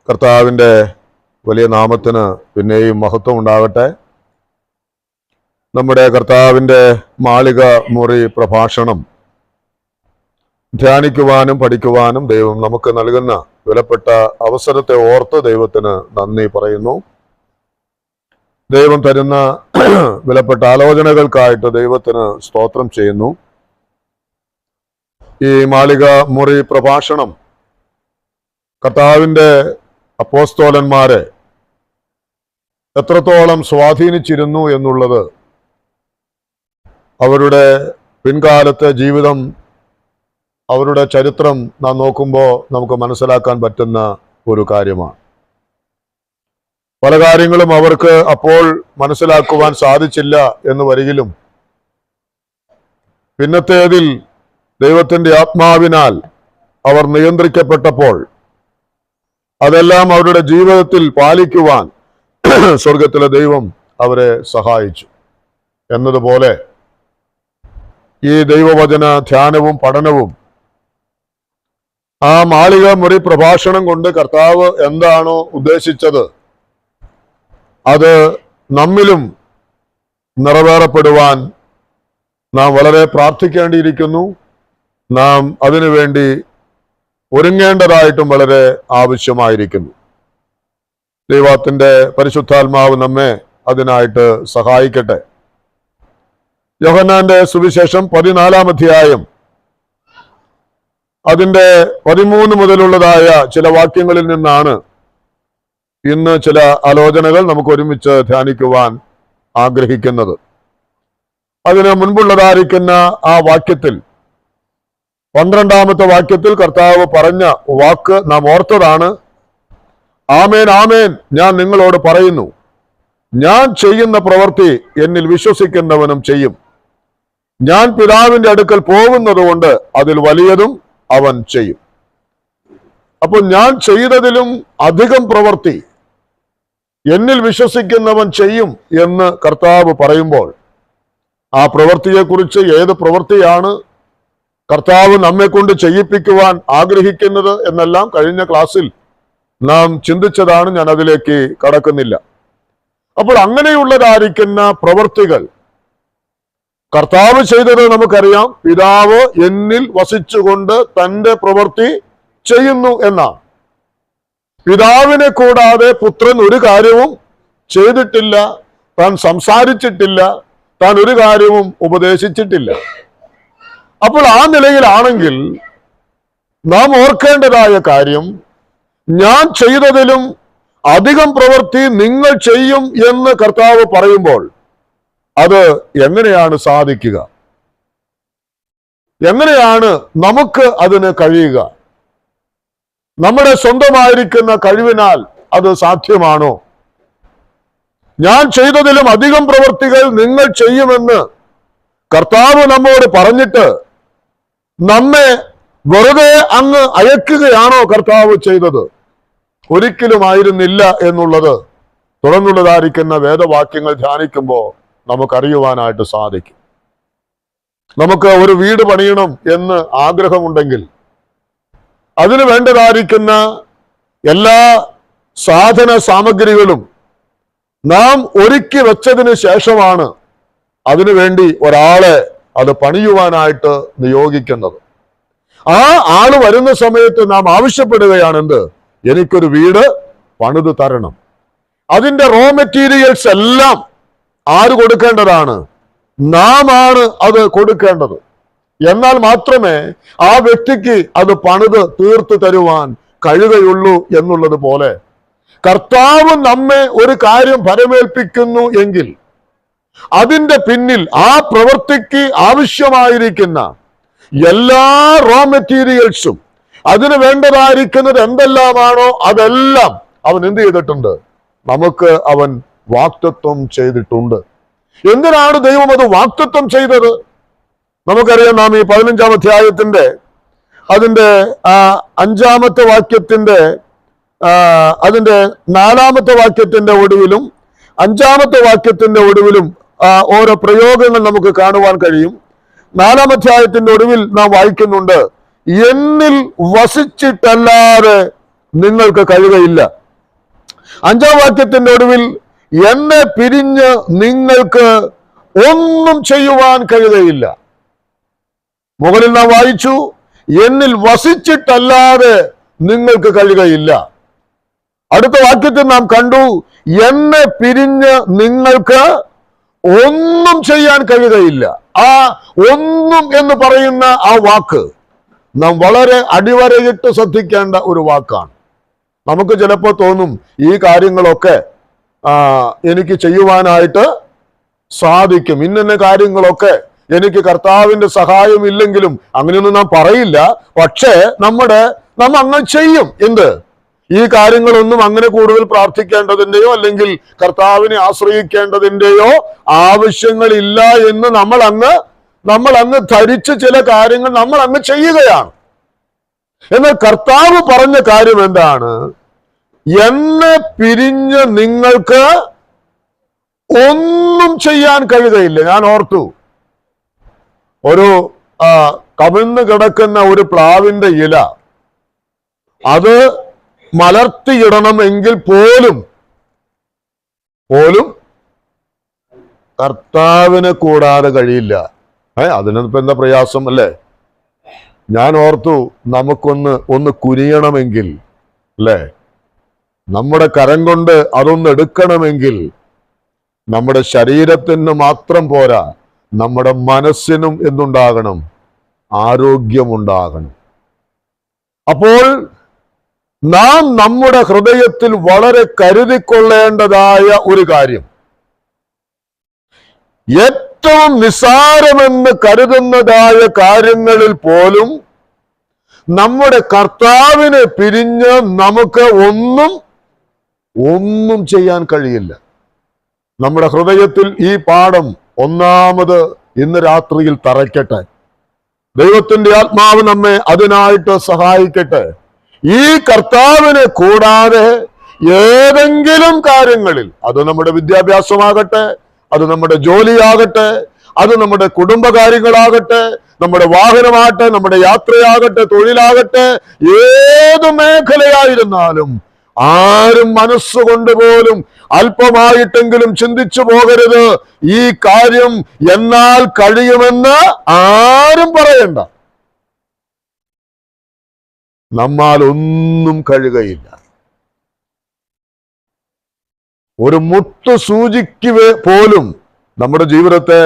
കർത്താവിൻ്റെ വലിയ നാമത്തിന് പിന്നെയും മഹത്വം ഉണ്ടാകട്ടെ. നമ്മുടെ കർത്താവിൻ്റെ മാളിക മുറി പ്രഭാഷണം ധ്യാനിക്കുവാനും പഠിക്കുവാനും ദൈവം നമുക്ക് നൽകുന്ന വിലപ്പെട്ട അവസരത്തെ ഓർത്ത് ദൈവത്തിന് നന്ദി പറയുന്നു. ദൈവം തരുന്ന വിലപ്പെട്ട ആലോചനകൾക്കായിട്ട് ദൈവത്തിന് സ്തോത്രം ചെയ്യുന്നു. ഈ മാളിക മുറി പ്രഭാഷണം കർത്താവിൻ്റെ അപ്പോസ്തോലന്മാരെ എത്രത്തോളം സ്വാധീനിച്ചിരുന്നു എന്നുള്ളത് അവരുടെ പിൻകാലത്തെ ജീവിതം, അവരുടെ ചരിത്രം നാം നോക്കുമ്പോൾ നമുക്ക് മനസ്സിലാക്കാൻ പറ്റുന്ന ഒരു കാര്യമാണ്. പല കാര്യങ്ങളും അവർക്ക് അപ്പോൾ മനസ്സിലാക്കുവാൻ സാധിച്ചില്ല എന്ന് വരികിലും പിന്നത്തേതിൽ ദൈവത്തിൻ്റെ ആത്മാവിനാൽ അവർ നിയന്ത്രിക്കപ്പെട്ടപ്പോൾ അതെല്ലാം അവരുടെ ജീവിതത്തിൽ പാലിക്കുവാൻ സ്വർഗത്തിലെ ദൈവം അവരെ സഹായിച്ചു. എന്നതുപോലെ ഈ ദൈവവചന ധ്യാനവും പഠനവും ആ മാളിക മുറി പ്രഭാഷണം കൊണ്ട് കർത്താവ് എന്താണോ ഉദ്ദേശിച്ചത് അത് നമ്മിലും നിറവേറപ്പെടുവാൻ നാം വളരെ പ്രാർത്ഥിക്കേണ്ടിയിരിക്കുന്നു. നാം അതിനുവേണ്ടി ഒരുങ്ങേണ്ടതായിട്ടും വളരെ ആവശ്യമായിരിക്കുന്നു. ദൈവത്തിന്റെ പരിശുദ്ധാത്മാവ് നമ്മെ അതിനായിട്ട് സഹായിക്കട്ടെ. യോഹന്നാന്റെ സുവിശേഷം 14-ാം അധ്യായം അതിന്റെ 13 മുതലുള്ളതായ ചില വാക്യങ്ങളിൽ നിന്നാണ് ഇന്ന് ചില ആലോചനകൾ നമുക്ക് ഒരുമിച്ച് ധ്യാനിക്കുവാൻ ആഗ്രഹിക്കുന്നത്. അതിന് മുൻപുള്ളതായിരിക്കുന്ന ആ വാക്യത്തിൽ 12-ാമത്തെ വാക്യത്തിൽ കർത്താവ് പറഞ്ഞ വാക്ക് നാം ഓർത്തതാണ്. ആമേൻ ആമേൻ, ഞാൻ നിങ്ങളോട് പറയുന്നു, ഞാൻ ചെയ്യുന്ന പ്രവൃത്തി എന്നിൽ വിശ്വസിക്കുന്നവനും ചെയ്യും. ഞാൻ പിതാവിന്റെ അടുക്കൽ പോകുന്നത് കൊണ്ട് അതിൽ വലിയതും അവൻ ചെയ്യും. അപ്പോൾ ഞാൻ ചെയ്തതിലും അധികം പ്രവൃത്തി എന്നിൽ വിശ്വസിക്കുന്നവൻ ചെയ്യും എന്ന് കർത്താവ് പറയുമ്പോൾ ആ പ്രവൃത്തിയെക്കുറിച്ച്, ഏത് പ്രവൃത്തിയാണ് കർത്താവ് നമ്മെ കൊണ്ട് ചെയ്യിപ്പിക്കുവാൻ ആഗ്രഹിക്കുന്നത് എന്നെല്ലാം കഴിഞ്ഞ ക്ലാസ്സിൽ നാം ചിന്തിച്ചതാണ്. ഞാൻ അതിലേക്ക് കടക്കുന്നില്ല. അപ്പോൾ അങ്ങനെയുള്ളതായിരിക്കുന്ന പ്രവൃത്തികൾ കർത്താവ് ചെയ്തത് നമുക്കറിയാം. പിതാവ് എന്നിൽ വസിച്ചുകൊണ്ട് തൻ്റെ പ്രവൃത്തി ചെയ്യുന്നു എന്നാണ്. പിതാവിനെ കൂടാതെ പുത്രൻ ഒരു കാര്യവും ചെയ്തിട്ടില്ല, താൻ സംസാരിച്ചിട്ടില്ല, താൻ ഒരു കാര്യവും ഉപദേശിച്ചിട്ടില്ല. അപ്പോൾ ആ നിലയിലാണെങ്കിൽ നാം ഓർക്കേണ്ടതായ കാര്യം, ഞാൻ ചെയ്തതിലും അധികം പ്രവൃത്തി നിങ്ങൾ ചെയ്യും എന്ന് കർത്താവ് പറയുമ്പോൾ അത് എങ്ങനെയാണ് സാധിക്കുക? എങ്ങനെയാണ് നമുക്ക് അതിന് കഴിയുക? നമ്മുടെ സ്വന്തമായിരിക്കുന്ന കഴിവിനാൽ അത് സാധ്യമാണോ? ഞാൻ ചെയ്തതിലും അധികം പ്രവൃത്തികൾ നിങ്ങൾ ചെയ്യുമെന്ന് കർത്താവ് നമ്മോട് പറഞ്ഞിട്ട് നമ്മെ വെറുതെ അങ്ങ് അയക്കുകയാണോ കർത്താവ് ചെയ്തത്? ഒരിക്കലും ആയിരുന്നില്ല എന്നുള്ളത് തുടർന്നുള്ളതായിരിക്കുന്ന വേദവാക്യങ്ങൾ ധ്യാനിക്കുമ്പോൾ നമുക്കറിയുവാനായിട്ട് സാധിക്കും. നമുക്ക് ഒരു വീട് പണിയണം എന്ന് ആഗ്രഹമുണ്ടെങ്കിൽ അതിന് വേണ്ടതായിരിക്കുന്ന എല്ലാ സാധന സാമഗ്രികളും നാം ഒരുക്കി വെച്ചതിന് ശേഷമാണ് അതിനുവേണ്ടി ഒരാളെ അത് പണിയുവാനായിട്ട് നിയോഗിക്കുന്നത്. ആ ആള് വരുന്ന സമയത്ത് നാം ആവശ്യപ്പെടുകയാണ്, എന്ത്? എനിക്കൊരു വീട് പണിത് തരണം. അതിന്റെ റോ മെറ്റീരിയൽസ് എല്ലാം ആര് കൊടുക്കേണ്ടതാണ്? നാം ആണ് അത് കൊടുക്കേണ്ടത്. എന്നാൽ മാത്രമേ ആ വ്യക്തിക്ക് അത് പണിത് തീർത്തു തരുവാൻ കഴിയുകയുള്ളൂ എന്നുള്ളത് പോലെ കർത്താവ് നമ്മെ ഒരു കാര്യം ഫലമേൽപ്പിക്കുന്നു എങ്കിൽ അതിന്റെ പിന്നിൽ ആ പ്രവൃത്തിക്ക് ആവശ്യമായിരിക്കുന്ന എല്ലാ റോ മെറ്റീരിയൽസും, അതിന് വേണ്ടതായിരിക്കുന്നത് എന്തെല്ലാമാണോ അതെല്ലാം അവൻ എന്ത് ചെയ്തിട്ടുണ്ട്? നമുക്ക് അവൻ വാക്തത്വം ചെയ്തിട്ടുണ്ട്. എന്തിനാണ് ദൈവം അത് വാക്തത്വം ചെയ്തത്? നമുക്കറിയാം. നാം ഈ 15-ാം അധ്യായത്തിന്റെ അതിന്റെ 5-ാമത്തെ വാക്യത്തിന്റെ അതിന്റെ 4-ാമത്തെ വാക്യത്തിന്റെ ഒടുവിലും 5-ാമത്തെ വാക്യത്തിന്റെ ഒടുവിലും ഓരോ പ്രയോഗങ്ങൾ നമുക്ക് കാണുവാൻ കഴിയും. 4-ാം അധ്യായത്തിന്റെ ഒടുവിൽ നാം വായിക്കുന്നുണ്ട്, എന്നിൽ വസിച്ചിട്ടല്ലാതെ നിങ്ങൾക്ക് കഴിയുകയില്ല. 5-ാം വാക്യത്തിന്റെ ഒടുവിൽ എന്നെ പിരിഞ്ഞ് നിങ്ങൾക്ക് ഒന്നും ചെയ്യുവാൻ കഴിയുകയില്ല. മുകളിൽ നാം വായിച്ചു, എന്നിൽ വസിച്ചിട്ടല്ലാതെ നിങ്ങൾക്ക് കഴിയുകയില്ല. അടുത്ത വാക്യത്തിൽ നാം കണ്ടു, എന്നെ പിരിഞ്ഞ് നിങ്ങൾക്ക് ഒന്നും ചെയ്യാൻ കഴിയുകയില്ല. ആ ഒന്നും എന്ന് പറയുന്ന ആ വാക്ക് നാം വളരെ അടിവരയിട്ട് ശ്രദ്ധിക്കേണ്ട ഒരു വാക്കാണ്. നമുക്ക് ചിലപ്പോൾ തോന്നും ഈ കാര്യങ്ങളൊക്കെ എനിക്ക് ചെയ്യുവാനായിട്ട് സാധിക്കും, ഇന്ന കാര്യങ്ങളൊക്കെ എനിക്ക് കർത്താവിന്റെ സഹായം ഇല്ലെങ്കിലും അങ്ങനെയൊന്നും നാം പറയില്ല. പക്ഷേ നമ്മ അങ്ങ് ചെയ്യും. എന്ത്? ഈ കാര്യങ്ങളൊന്നും അങ്ങനെ കൂടുതൽ പ്രാർത്ഥിക്കേണ്ടതിന്റെയോ അല്ലെങ്കിൽ കർത്താവിനെ ആശ്രയിക്കേണ്ടതിന്റെയോ ആവശ്യങ്ങളില്ല എന്ന് നമ്മൾ അങ്ങ് ധരിച്ച് ചില കാര്യങ്ങൾ നമ്മൾ അങ്ങ് ചെയ്യുകയാണ്. എന്നാൽ കർത്താവ് പറഞ്ഞ കാര്യം എന്താണ്? എന്നെ പിരിഞ്ഞ് നിങ്ങൾക്ക് ഒന്നും ചെയ്യാൻ കഴിയുകയില്ല. ഞാൻ ഓർത്തു, ഒരു കമിഴ്ന്ന് കിടക്കുന്ന ഒരു പ്ലാവിന്റെ ഇല അത് മലർത്തിയിടണമെങ്കിൽ പോലും കർത്താവിനെ കൂടാതെ കഴിയില്ല. അതിനിപ്പോ എന്താ പ്രയാസം അല്ലേ? ഞാൻ ഓർത്തു, നമുക്കൊന്ന് കുനിയണമെങ്കിൽ അല്ലേ, നമ്മുടെ കരം കൊണ്ട് അതൊന്ന് എടുക്കണമെങ്കിൽ നമ്മുടെ ശരീരത്തിന് മാത്രം പോരാ, നമ്മുടെ മനസ്സിനും എന്തുണ്ടാകണം? ആരോഗ്യമുണ്ടാകണം. അപ്പോൾ നാം നമ്മുടെ ഹൃദയത്തിൽ വളരെ കരുതിക്കൊള്ളേണ്ടതായ ഒരു കാര്യം, ഏറ്റവും നിസ്സാരമെന്ന് കരുതുന്നതായ കാര്യങ്ങളിൽ പോലും നമ്മുടെ കർത്താവിനെ പിരിഞ്ഞ് നമുക്ക് ഒന്നും ചെയ്യാൻ കഴിയില്ല. നമ്മുടെ ഹൃദയത്തിൽ ഈ പാഠം ഒന്നാമത് ഇന്ന് രാത്രിയിൽ തറയ്ക്കട്ടെ. ദൈവത്തിന്റെ ആത്മാവ് നമ്മെ അതിനായിട്ട് സഹായിക്കട്ടെ. ഈ കർത്താവിനെ കൂടാതെ ഏതെങ്കിലും കാര്യങ്ങളിൽ, അത് നമ്മുടെ വിദ്യാഭ്യാസമാകട്ടെ, അത് നമ്മുടെ ജോലിയാകട്ടെ, അത് നമ്മുടെ കുടുംബകാര്യങ്ങളാകട്ടെ, നമ്മുടെ വാഹനമാകട്ടെ, നമ്മുടെ യാത്രയാകട്ടെ, തൊഴിലാകട്ടെ, ഏത് മേഖലയായിരുന്നാലും ആരും മനസ്സുകൊണ്ട് പോലും അല്പമായിട്ടെങ്കിലും ചിന്തിച്ചു പോകരുത്, ഈ കാര്യം എന്നാൽ കഴിയുമെന്ന് ആരും പറയണ്ട. നമ്മാൽ ഒന്നും കഴിയുകയില്ല. ഒരു മുട്ടു സൂചിക്ക് പോലും നമ്മുടെ ജീവിതത്തെ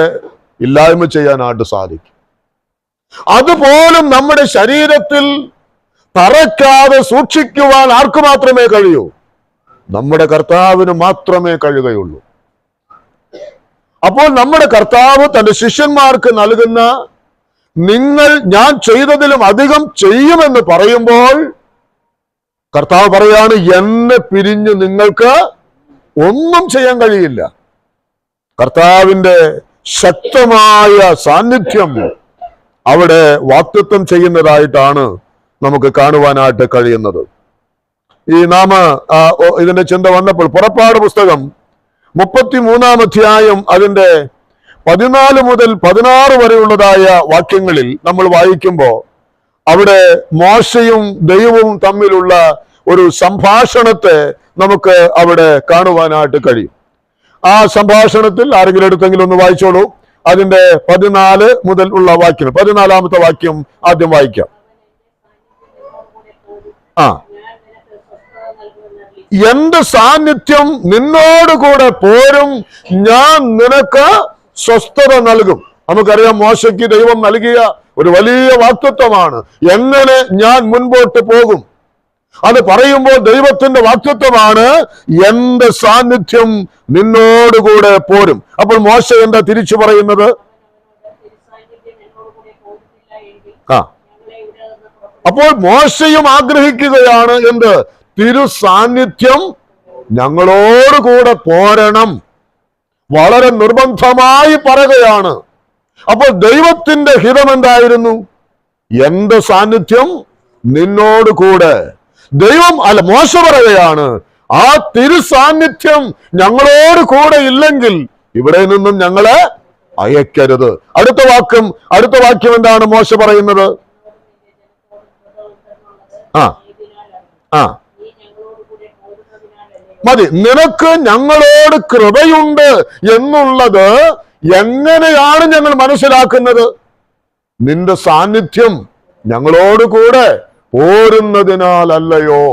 ഇല്ലായ്മ ചെയ്യാനായിട്ട് സാധിക്കും. അതുപോലും നമ്മുടെ ശരീരത്തിൽ തറയ്ക്കാതെ സൂക്ഷിക്കുവാൻ ആർക്ക് മാത്രമേ കഴിയൂ? നമ്മുടെ കർത്താവിന് മാത്രമേ കഴിയുകയുള്ളൂ. അപ്പോൾ നമ്മുടെ കർത്താവ് തന്റെ ശിഷ്യന്മാർക്ക് നൽകുന്ന ഞാൻ ചെയ്തതിലും അധികം ചെയ്യുമെന്ന് പറയുമ്പോൾ കർത്താവ് പറയാണ്, എന്നെ പിരിഞ്ഞ് നിങ്ങൾക്ക് ഒന്നും ചെയ്യാൻ കഴിയില്ല. കർത്താവിന്റെ ശക്തമായ സാന്നിധ്യം അവിടെ വാക്തത്വം ചെയ്യുന്നതായിട്ടാണ് നമുക്ക് കാണുവാനായിട്ട് കഴിയുന്നത്. ഈ ഇതിന്റെ ചിന്ത വന്നപ്പോൾ പുറപ്പാട് പുസ്തകം 33-ാം അധ്യായം അതിന്റെ 14 മുതൽ 16 വരെയുള്ളതായ വാക്യങ്ങളിൽ നമ്മൾ വായിക്കുമ്പോൾ അവിടെ മോശയും ദൈവവും തമ്മിലുള്ള ഒരു സംഭാഷണത്തെ നമുക്ക് അവിടെ കാണുവാനായിട്ട് കഴിയും. ആ സംഭാഷണത്തിൽ ആരെങ്കിലും എടുത്തെങ്കിലും ഒന്ന് വായിച്ചോളൂ. അതിന്റെ 14 മുതൽ ഉള്ള വാക്യം, 14-ാമത്തെ വാക്യം ആദ്യം വായിക്കാം. എന്റെ സാന്നിധ്യം നിന്നോടുകൂടെ പോരും, ഞാൻ നിനക്ക് സ്വസ്ഥത നൽകും. നമുക്കറിയാം, മോശയ്ക്ക് ദൈവം നൽകിയ ഒരു വലിയ വാക്തത്വമാണ്, എങ്ങനെ ഞാൻ മുൻപോട്ട് പോകും. അത് പറയുമ്പോൾ ദൈവത്തിന്റെ വാക്തത്വമാണ്, എന്റെ സാന്നിധ്യം നിന്നോടുകൂടെ പോരും. അപ്പോൾ മോശ എന്താ തിരിച്ചു പറയുന്നത്? അപ്പോൾ മോശയും ആഗ്രഹിക്കുകയാണ് എന്ത്? തിരു സാന്നിധ്യം ഞങ്ങളോടുകൂടെ പോരണം. വളരെ നിർബന്ധമായി പറയുകയാണ്. അപ്പോൾ ദൈവത്തിന്റെ ഹിതം എന്തായിരുന്നു? എന്റെ സാന്നിധ്യം നിന്നോട് കൂടെ. മോശ പറയുകയാണ്, ആ തിരു സാന്നിധ്യം ഞങ്ങളോട് കൂടെ ഇല്ലെങ്കിൽ ഇവിടെ നിന്നും ഞങ്ങളെ അയക്കരുത്. അടുത്ത വാക്യം എന്താണ് മോശ പറയുന്നത്? മതി. നിനക്ക് ഞങ്ങളോട് കൃപയുണ്ട് എന്നുള്ളത് എങ്ങനെയാണ് ഞങ്ങൾ മനസ്സിലാക്കുന്നത്? നിന്റെ സാന്നിധ്യം ഞങ്ങളോട് കൂടെ പോരുന്നതിനാലല്ലയോ.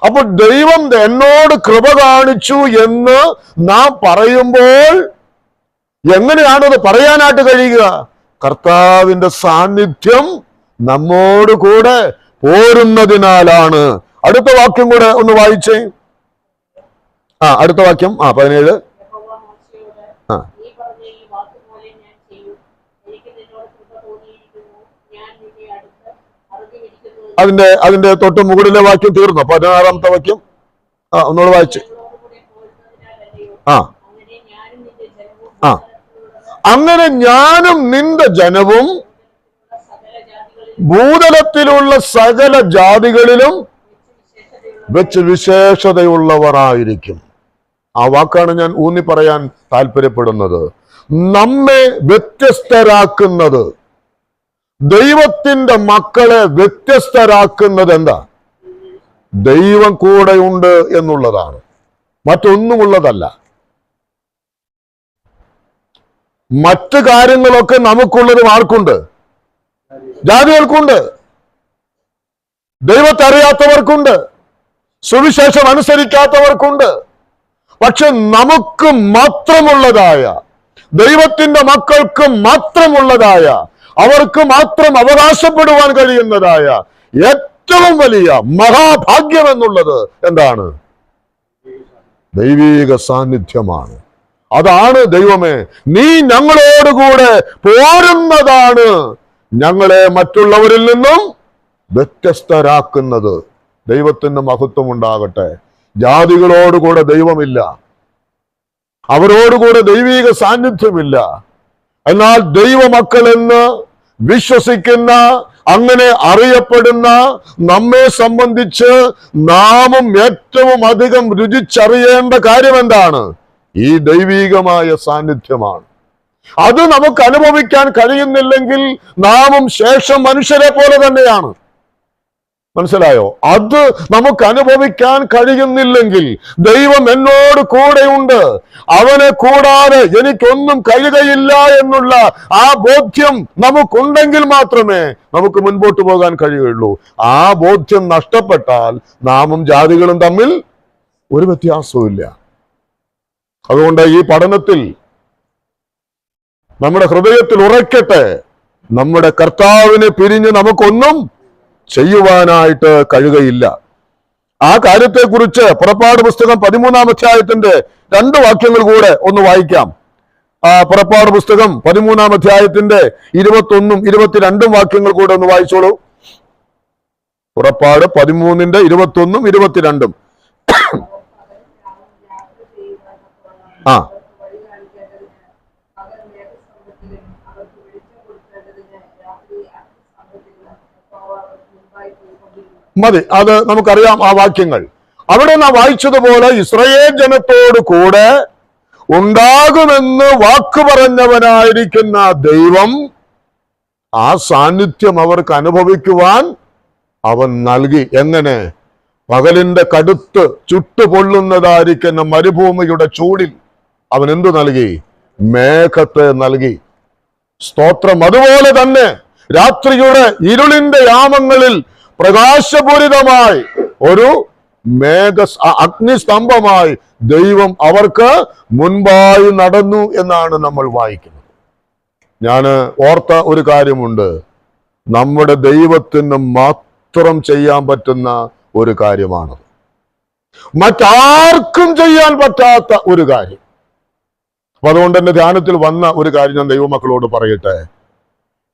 അപ്പൊ ദൈവം എന്നോട് കൃപ കാണിച്ചു എന്ന് നാം പറയുമ്പോൾ എങ്ങനെയാണത് പറയാനായിട്ട് കഴിയുക? കർത്താവിന്റെ സാന്നിധ്യം നമ്മോട് കൂടെ പോരുന്നതിനാലാണ്. അടുത്ത വാക്യം കൂടെ ഒന്ന് വായിച്ചേ. അടുത്ത വാക്യം 17. അതിന്റെ തൊട്ട് മുകളിലെ വാക്യം തീർന്നു. 16-ാമത്തെ വാക്യം ഒന്നുകൂടെ വായിച്ച്. അങ്ങനെ ഞാനും നിന്റെ ജനവും ഭൂതലത്തിലുള്ള സകല ജാതികളിലും വെച്ച് വിശേഷതയുള്ളവരായിരിക്കും. ആ വാക്കാണ് ഞാൻ ഊന്നി പറയാൻ താല്പര്യപ്പെടുന്നത്. നമ്മെ വ്യത്യസ്തരാക്കുന്നത്, ദൈവത്തിന്റെ മക്കളെ വ്യത്യസ്തരാക്കുന്നത് എന്താ? ദൈവം കൂടെയുണ്ട് എന്നുള്ളതാണ്, മറ്റൊന്നുമുള്ളതല്ല. മറ്റു കാര്യങ്ങളൊക്കെ നമുക്കുള്ളതും ആർക്കുണ്ട്? ജാതികൾക്കുണ്ട്, ദൈവത്തെ അറിയാത്തവർക്കുണ്ട്, സുവിശേഷം അനുസരിക്കാത്തവർക്കുണ്ട്. പക്ഷെ നമുക്ക് മാത്രമുള്ളതായ, ദൈവത്തിന്റെ മക്കൾക്ക് മാത്രമുള്ളതായ, അവർക്ക് മാത്രം അവകാശപ്പെടുവാൻ കഴിയുന്നതായ ഏറ്റവും വലിയ മഹാഭാഗ്യം എന്നുള്ളത് എന്താണ്? ദൈവീക സാന്നിധ്യമാണ്. അതാണ് ദൈവമേ, നീ ഞങ്ങളോടുകൂടെ പോരുന്നതാണ് ഞങ്ങളെ മറ്റുള്ളവരിൽ നിന്നും വ്യത്യസ്തരാക്കുന്നത്. ദൈവത്തിന് മഹത്വം ഉണ്ടാകട്ടെ. ജാതികളോടുകൂടെ ദൈവമില്ല, അവരോടുകൂടെ ദൈവീക സാന്നിധ്യമില്ല. എന്നാൽ ദൈവമക്കൾ എന്ന് വിശ്വസിക്കുന്ന, അങ്ങനെ അറിയപ്പെടുന്ന നമ്മെ സംബന്ധിച്ച് നാമും ഏറ്റവും അധികം രുചിച്ചറിയേണ്ട കാര്യം എന്താണ്? ഈ ദൈവീകമായ സാന്നിധ്യമാണ്. അത് നമുക്ക് അനുഭവിക്കാൻ കഴിയുന്നില്ലെങ്കിൽ നാമും ശേഷം മനുഷ്യരെ പോലെ തന്നെയാണ്. മനസ്സിലായോ? അത് നമുക്ക് അനുഭവിക്കാൻ കഴിയുന്നില്ലെങ്കിൽ, ദൈവം എന്നോട് കൂടെയുണ്ട്, അവനെ കൂടാതെ എനിക്കൊന്നും കഴിയുകയില്ല എന്നുള്ള ആ ബോധ്യം നമുക്കുണ്ടെങ്കിൽ മാത്രമേ നമുക്ക് മുൻപോട്ട് പോകാൻ കഴിയുകയുള്ളൂ. ആ ബോധ്യം നഷ്ടപ്പെട്ടാൽ നാമും ജാതികളും തമ്മിൽ ഒരു വ്യത്യാസവും ഇല്ല. അതുകൊണ്ട് ഈ പഠനത്തിൽ നമ്മുടെ ഹൃദയത്തിൽ ഉറയ്ക്കട്ടെ, നമ്മുടെ കർത്താവിനെ പിരിഞ്ഞ് നമുക്കൊന്നും ചെയ്യുവാനായിട്ട് കഴിയുകയില്ല. ആ കാര്യത്തെക്കുറിച്ച് പുറപ്പാട് പുസ്തകം 13-ാം അധ്യായത്തിന്റെ 2 വാക്യങ്ങൾ കൂടെ ഒന്ന് വായിക്കാം. പുറപ്പാട് പുസ്തകം 13-ാം അധ്യായത്തിന്റെ 21-ഉം 22-ഉം വാക്യങ്ങൾ കൂടെ ഒന്ന് വായിച്ചോളൂ. പുറപ്പാട് 13-ന്റെ 21-ഉം 22-ഉം. മതി, അത് നമുക്കറിയാം ആ വാക്യങ്ങൾ. അവിടെ നാം വായിച്ചതുപോലെ ഇസ്രായേൽ ജനത്തോട് കൂടെ ഉണ്ടാകുമെന്ന് വാക്ക് പറഞ്ഞവനായിരിക്കുന്ന ദൈവം ആ സാന്നിധ്യം അവർക്ക് അനുഭവിക്കുവാൻ അവൻ നൽകി. എങ്ങനെ? പകലിന്റെ കടുത്ത് ചുട്ടുപൊള്ളുന്നതായിരിക്കുന്ന മരുഭൂമിയുടെ ചൂടിൽ അവൻ എന്തു നൽകി? മേഘത്തെ നൽകി. സ്തോത്രം. അതുപോലെ തന്നെ രാത്രിയുടെ ഇരുളിന്റെ യാമങ്ങളിൽ പ്രകാശപൂരിതമായി ഒരു അഗ്നിസ്തംഭമായി ദൈവം അവർക്ക് മുൻപായി നടന്നു എന്നാണ് നമ്മൾ വായിക്കുന്നത്. ഞാൻ ഓർത്ത ഒരു കാര്യമുണ്ട്, നമ്മുടെ ദൈവത്തിന് മാത്രം ചെയ്യാൻ പറ്റുന്ന ഒരു കാര്യമാണ്, മറ്റാർക്കും ചെയ്യാൻ പറ്റാത്ത ഒരു കാര്യം. അപ്പൊ അതുകൊണ്ട് എന്റെ ധ്യാനത്തിൽ വന്ന ഒരു കാര്യം ഞാൻ ദൈവമക്കളോട് പറയട്ടെ.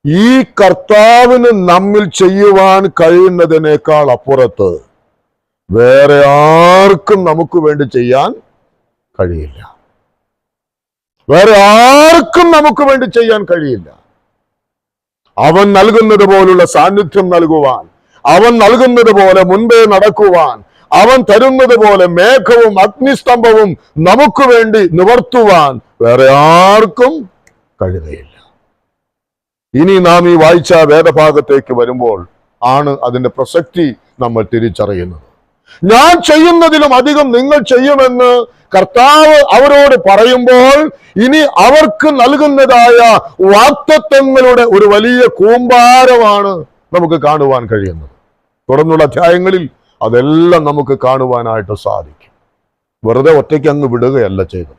ഈ കർത്താവിന് നമ്മിൽ ചെയ്യുവാൻ കഴിയുന്നതിനേക്കാൾ അപ്പുറത്ത് വേറെ ആർക്കും നമുക്ക് വേണ്ടി ചെയ്യാൻ കഴിയില്ല. വേറെ ആർക്കും നമുക്ക് വേണ്ടി ചെയ്യാൻ കഴിയില്ല. അവൻ നൽകുന്നത് പോലുള്ള സാന്നിധ്യം നൽകുവാൻ, അവൻ നൽകുന്നത് പോലെ മുൻപേ നടക്കുവാൻ, അവൻ തരുന്നത് പോലെ മേഘവും അഗ്നിസ്തംഭവും നമുക്ക് വേണ്ടി നിവർത്തുവാൻ വേറെ ആർക്കും കഴിയുകയില്ല. ഇനി നാം ഈ വായിച്ച വേദഭാഗത്തേക്ക് വരുമ്പോൾ ആണ് അതിന്റെ പ്രസക്തി നമ്മൾ തിരിച്ചറിയുന്നത്. ഞാൻ ചെയ്യുന്നതിലും അധികം നിങ്ങൾ ചെയ്യുമെന്ന് കർത്താവ് അവരോട് പറയുമ്പോൾ ഇനി അവർക്ക് നൽകുന്നതായ വാഗ്ദത്തങ്ങളുടെ ഒരു വലിയ കൂമ്പാരമാണ് നമുക്ക് കാണുവാൻ കഴിയുന്നത്. തുടർന്നുള്ള അധ്യായങ്ങളിൽ അതെല്ലാം നമുക്ക് കാണുവാനായിട്ട് സാധിക്കും. വെറുതെ ഒറ്റയ്ക്ക് അങ്ങ് വിടുകയല്ല ചെയ്തത്.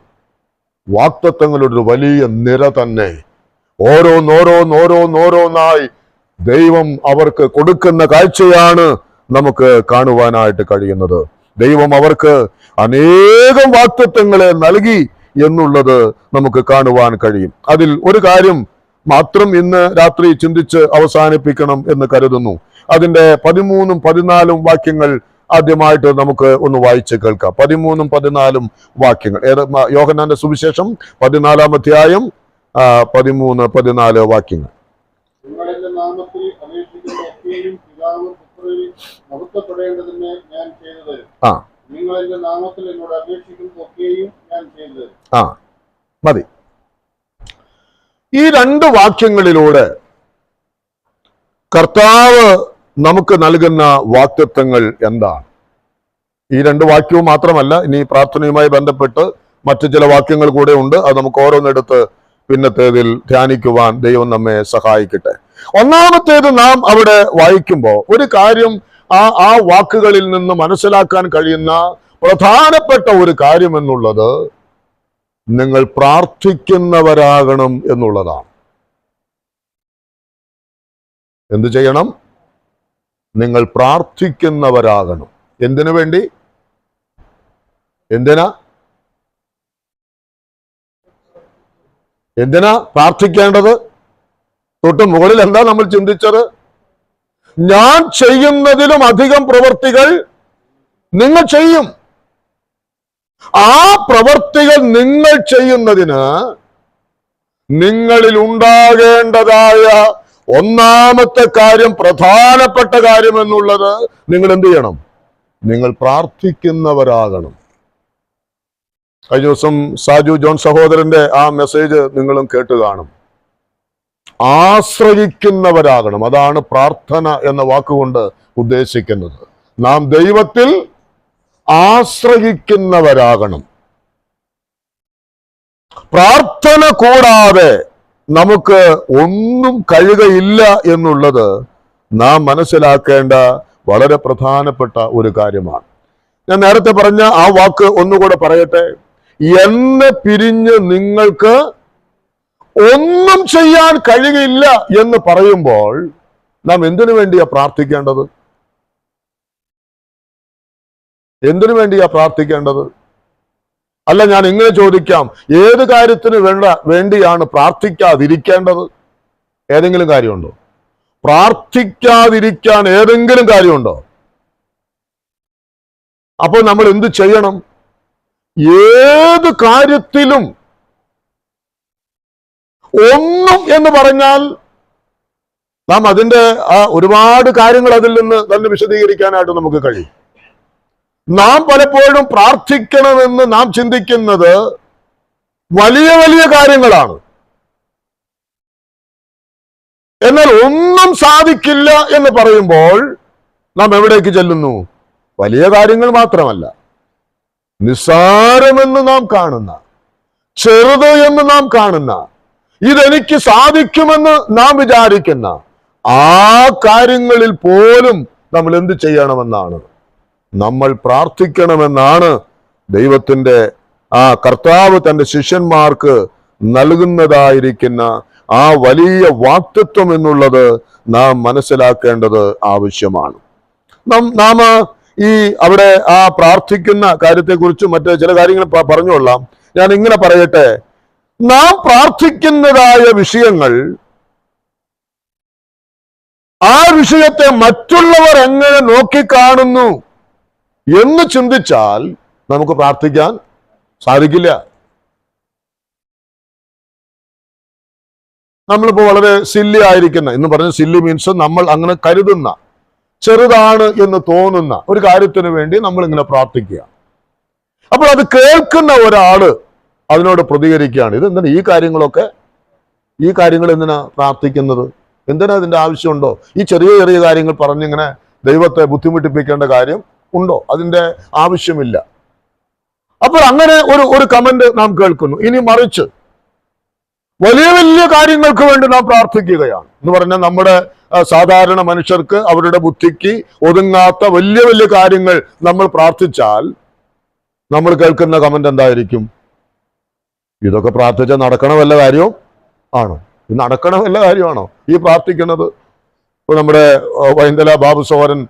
വാഗ്ദത്തങ്ങളുടെ ഒരു വലിയ നിര തന്നെ ഓരോന്നോരോന്നായി ദൈവം അവർക്ക് കൊടുക്കുന്ന കാഴ്ചയാണ് നമുക്ക് കാണുവാനായിട്ട് കഴിയുന്നത്. ദൈവം അവർക്ക് അനേകം വാഗ്ദത്തങ്ങളെ നൽകി എന്നുള്ളത് നമുക്ക് കാണുവാൻ കഴിയും. അതിൽ ഒരു കാര്യം മാത്രം ഇന്ന് രാത്രി ചിന്തിച്ച് അവസാനിപ്പിക്കണം എന്ന് കരുതുന്നു. അതിന്റെ 13ഉം 14ഉം വാക്യങ്ങൾ ആദ്യമായിട്ട് നമുക്ക് ഒന്ന് വായിച്ച് കേൾക്കാം. 13ഉം 14ഉം വാക്യങ്ങൾ. യോഹന്നാന്റെ സുവിശേഷം 14-ാം അധ്യായം 13, 14 വാക്യങ്ങൾ. മതി. ഈ രണ്ട് വാക്യങ്ങളിലൂടെ കർത്താവ് നമുക്ക് നൽകുന്ന വാഗ്ദത്തങ്ങൾ എന്താണ്? ഈ രണ്ട് വാക്യവും മാത്രമല്ല, ഇനി പ്രാർത്ഥനയുമായി ബന്ധപ്പെട്ട് മറ്റു ചില വാക്യങ്ങൾ കൂടെ ഉണ്ട്. അത് നമുക്ക് ഓരോന്നെടുത്ത് പിന്നത്തേതിൽ ധ്യാനിക്കുവാൻ ദൈവം നമ്മെ സഹായിക്കട്ടെ. ഒന്നാമത്തേത് നാം അവിടെ വായിക്കുമ്പോൾ ഒരു കാര്യം ആ വാക്കുകളിൽ നിന്ന് മനസ്സിലാക്കാൻ കഴിയുന്ന പ്രധാനപ്പെട്ട ഒരു കാര്യം എന്നുള്ളത് നിങ്ങൾ പ്രാർത്ഥിക്കുന്നവരാകണം എന്നുള്ളതാണ്. എന്തു ചെയ്യണം? നിങ്ങൾ പ്രാർത്ഥിക്കുന്നവരാകണം. എന്തിനു വേണ്ടി? എന്തിനാ പ്രാർത്ഥിക്കേണ്ടത്? തൊട്ട് മുകളിൽ എന്താ നമ്മൾ ചിന്തിച്ചത്? ഞാൻ ചെയ്യുന്നതിലും അധികം പ്രവൃത്തികൾ നിങ്ങൾ ചെയ്യും. ആ പ്രവൃത്തികൾ നിങ്ങൾ ചെയ്യുന്നതിന് നിങ്ങളിൽ ഉണ്ടാകേണ്ടതായ ഒന്നാമത്തെ കാര്യം, പ്രധാനപ്പെട്ട കാര്യം എന്നുള്ളത് നിങ്ങൾ എന്ത് ചെയ്യണം? നിങ്ങൾ പ്രാർത്ഥിക്കുന്നവരാകണം. കഴിഞ്ഞ ദിവസം സാജു ജോൺ സഹോദരന്റെ ആ മെസ്സേജ് നിങ്ങളും കേട്ട് കാണും. ആശ്രയിക്കുന്നവരാകണം. അതാണ് പ്രാർത്ഥന എന്ന വാക്കുകൊണ്ട് ഉദ്ദേശിക്കുന്നത്. നാം ദൈവത്തിൽ ആശ്രയിക്കുന്നവരാകണം. പ്രാർത്ഥന കൂടാതെ നമുക്ക് ഒന്നും കഴിയുകയില്ല എന്നുള്ളത് നാം മനസ്സിലാക്കേണ്ട വളരെ പ്രധാനപ്പെട്ട ഒരു കാര്യമാണ്. ഞാൻ നേരത്തെ പറഞ്ഞ ആ വാക്ക് ഒന്നുകൂടെ പറയട്ടെ. എന്നെ പിരിഞ്ഞ് നിങ്ങൾക്ക് ഒന്നും ചെയ്യാൻ കഴിയില്ല എന്ന് പറയുമ്പോൾ നാം എന്തിനു വേണ്ടിയാ പ്രാർത്ഥിക്കേണ്ടത്? എന്തിനു വേണ്ടിയാ പ്രാർത്ഥിക്കേണ്ടത്? അല്ല, ഞാൻ ഇങ്ങനെ ചോദിക്കാം, ഏത് കാര്യത്തിന് വേണ്ടിയാണ് പ്രാർത്ഥിക്കാതിരിക്കേണ്ടത്? ഏതെങ്കിലും കാര്യമുണ്ടോ? പ്രാർത്ഥിക്കാതിരിക്കാൻ ഏതെങ്കിലും കാര്യമുണ്ടോ? അപ്പോൾ നമ്മൾ എന്ത് ചെയ്യണം? ഏത് കാര്യത്തിലും ഒന്നും എന്ന് പറഞ്ഞാൽ നാം അതിന്റെ ഒരുപാട് കാര്യങ്ങൾ അതിൽ നിന്ന് തന്നെ വിശദീകരിക്കാനായിട്ട് നമുക്ക് കഴിയും. നാം പലപ്പോഴും പ്രാർത്ഥിക്കണമെന്ന് നാം ചിന്തിക്കുന്നത് വലിയ വലിയ കാര്യങ്ങളാണ്. എന്നാൽ ഒന്നും സാധിക്കില്ല എന്ന് പറയുമ്പോൾ നാം എവിടേക്ക് ചെല്ലുന്നു? വലിയ കാര്യങ്ങൾ മാത്രമല്ല, നിസ്സാരമെന്ന് നാം കാണുന്ന, ചെറുത് എന്ന് നാം കാണുന്ന, ഇതെനിക്ക് സാധിക്കുമെന്ന് നാം വിചാരിക്കുന്ന ആ കാര്യങ്ങളിൽ പോലും നമ്മൾ എന്ത് ചെയ്യണമെന്നാണ്? നമ്മൾ പ്രാർത്ഥിക്കണമെന്നാണ് ദൈവത്തിന്റെ കർത്താവ് തന്റെ ശിഷ്യന്മാർക്ക് നൽകുന്നതായിരിക്കുന്ന ആ വലിയ വാഗ്ദത്വം എന്നുള്ളത് നാം മനസ്സിലാക്കേണ്ടത് ആവശ്യമാണ്. നാം ഈ അവിടെ ആ പ്രാർത്ഥിക്കുന്ന കാര്യത്തെക്കുറിച്ച് മറ്റ് ചില കാര്യങ്ങൾ പറഞ്ഞുകൊള്ളാം. ഞാൻ ഇങ്ങനെ പറയട്ടെ, നാം പ്രാർത്ഥിക്കുന്നതായ വിഷയങ്ങൾ, ആ വിഷയത്തെ മറ്റുള്ളവർ എങ്ങനെ നോക്കിക്കാണുന്നു എന്ന് ചിന്തിച്ചാൽ നമുക്ക് പ്രാർത്ഥിക്കാൻ സാധിക്കില്ല. നമ്മളിപ്പോ വളരെ സില്ലി ആയിരിക്കുന്ന, എന്ന് പറഞ്ഞ സില്ലി മീൻസ് നമ്മൾ അങ്ങനെ കരുതുന്ന, ചെറുതാണ് എന്ന് തോന്നുന്ന ഒരു കാര്യത്തിന് വേണ്ടി നമ്മൾ ഇങ്ങനെ പ്രാർത്ഥിക്കുക. അപ്പോൾ അത് കേൾക്കുന്ന ഒരാള് അതിനോട് പ്രതികരിക്കുകയാണ്. ഇത് എന്തിനാ ഈ കാര്യങ്ങൾ എന്തിനാ പ്രാർത്ഥിക്കുന്നത്? എന്തിനാ ഇതിന്റെ ആവശ്യമുണ്ടോ? ഈ ചെറിയ ചെറിയ കാര്യങ്ങൾ പറഞ്ഞിങ്ങനെ ദൈവത്തെ ബുദ്ധിമുട്ടിപ്പിക്കേണ്ട കാര്യം ഉണ്ടോ? അതിന്റെ ആവശ്യമില്ല. അപ്പോൾ അങ്ങനെ ഒരു കമന്റ് നാം കേൾക്കുന്നു. ഇനി മറിച്ച് വലിയ വലിയ കാര്യങ്ങൾക്ക് വേണ്ടി നാം പ്രാർത്ഥിക്കുകയാണ് എന്ന് പറഞ്ഞാൽ നമ്മുടെ സാധാരണ മനുഷ്യർക്ക് അവരുടെ ബുദ്ധിക്ക് ഒതുങ്ങാത്ത വലിയ വലിയ കാര്യങ്ങൾ നമ്മൾ പ്രാർത്ഥിച്ചാൽ നമ്മൾ കേൾക്കുന്ന കമന്റ് എന്തായിരിക്കും? ഇതൊക്കെ പ്രാർത്ഥിച്ചാൽ നടക്കണ വല്ല കാര്യവും ആണോ? ഇത് നടക്കണ വല്ല കാര്യമാണോ ഈ പ്രാർത്ഥിക്കുന്നത്? ഇപ്പൊ നമ്മുടെ വൈന്തല ബാബു സോരൻ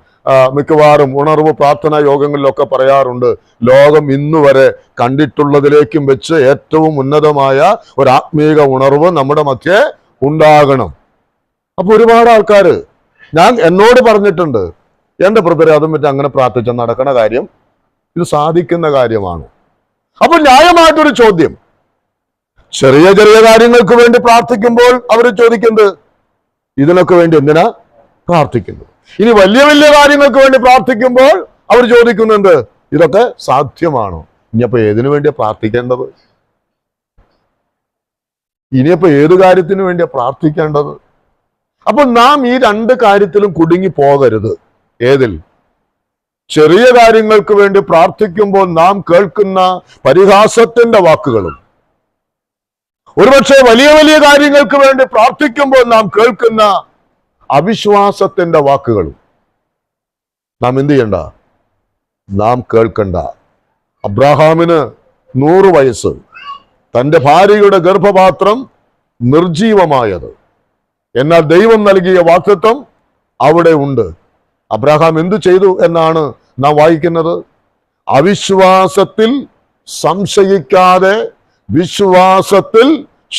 മിക്കവാറും ഉണർവ് പ്രാർത്ഥനാ യോഗങ്ങളിലൊക്കെ പറയാറുണ്ട്, ലോകം ഇന്നുവരെ കണ്ടിട്ടുള്ളതിലേക്കും വെച്ച് ഏറ്റവും ഉന്നതമായ ഒരു ആത്മീക ഉണർവ് നമ്മുടെ മധ്യേ ഉണ്ടാകണം. അപ്പൊ ഒരുപാട് ആൾക്കാര് എന്നോട് പറഞ്ഞിട്ടുണ്ട്, എന്റെ ബ്രദറെ അതും പറ്റി അങ്ങനെ പ്രാർത്ഥിച്ചാൽ നടക്കണ കാര്യം, ഇത് സാധിക്കുന്ന കാര്യമാണ്. അപ്പൊ ന്യായമായിട്ടൊരു ചോദ്യം, ചെറിയ ചെറിയ കാര്യങ്ങൾക്ക് വേണ്ടി പ്രാർത്ഥിക്കുമ്പോൾ അവർ ചോദിക്കുന്നത് ഇതിനൊക്കെ വേണ്ടി എന്തിനാ പ്രാർത്ഥിക്കുന്നത്? ഇനി വലിയ വലിയ കാര്യങ്ങൾക്ക് വേണ്ടി പ്രാർത്ഥിക്കുമ്പോൾ അവർ ചോദിക്കുന്നുണ്ട് ഇതൊക്കെ സാധ്യമാണോ? ഇനിയപ്പോ ഏതിനു വേണ്ടിയാ പ്രാർത്ഥിക്കേണ്ടത്? ഇനിയപ്പോ ഏത് കാര്യത്തിന് വേണ്ടിയാ പ്രാർത്ഥിക്കേണ്ടത്? അപ്പൊ നാം ഈ രണ്ട് കാര്യത്തിലും കുടുങ്ങി പോകരുത്. ഏതിൽ? ചെറിയ കാര്യങ്ങൾക്ക് വേണ്ടി പ്രാർത്ഥിക്കുമ്പോൾ നാം കേൾക്കുന്ന പരിഹാസത്തിന്റെ വാക്കുകളും, ഒരുപക്ഷെ വലിയ വലിയ കാര്യങ്ങൾക്ക് വേണ്ടി പ്രാർത്ഥിക്കുമ്പോൾ നാം കേൾക്കുന്ന അവിശ്വാസത്തിന്റെ വാക്കുകളും നാം എന്ത് ചെയ്യണ്ട? നാം കേൾക്കണ്ട. അബ്രാഹാമിന് 100 വയസ്സ്, തന്റെ ഭാര്യയുടെ ഗർഭപാത്രം നിർജീവമായത്, എന്നാൽ ദൈവം നൽകിയ വാഗ്ദത്തം അവിടെ ഉണ്ട്. അബ്രാഹാം എന്തു ചെയ്തു എന്നാണ് നാം വായിക്കുന്നത്? അവിശ്വാസത്തിൽ സംശയിക്കാതെ വിശ്വാസത്തിൽ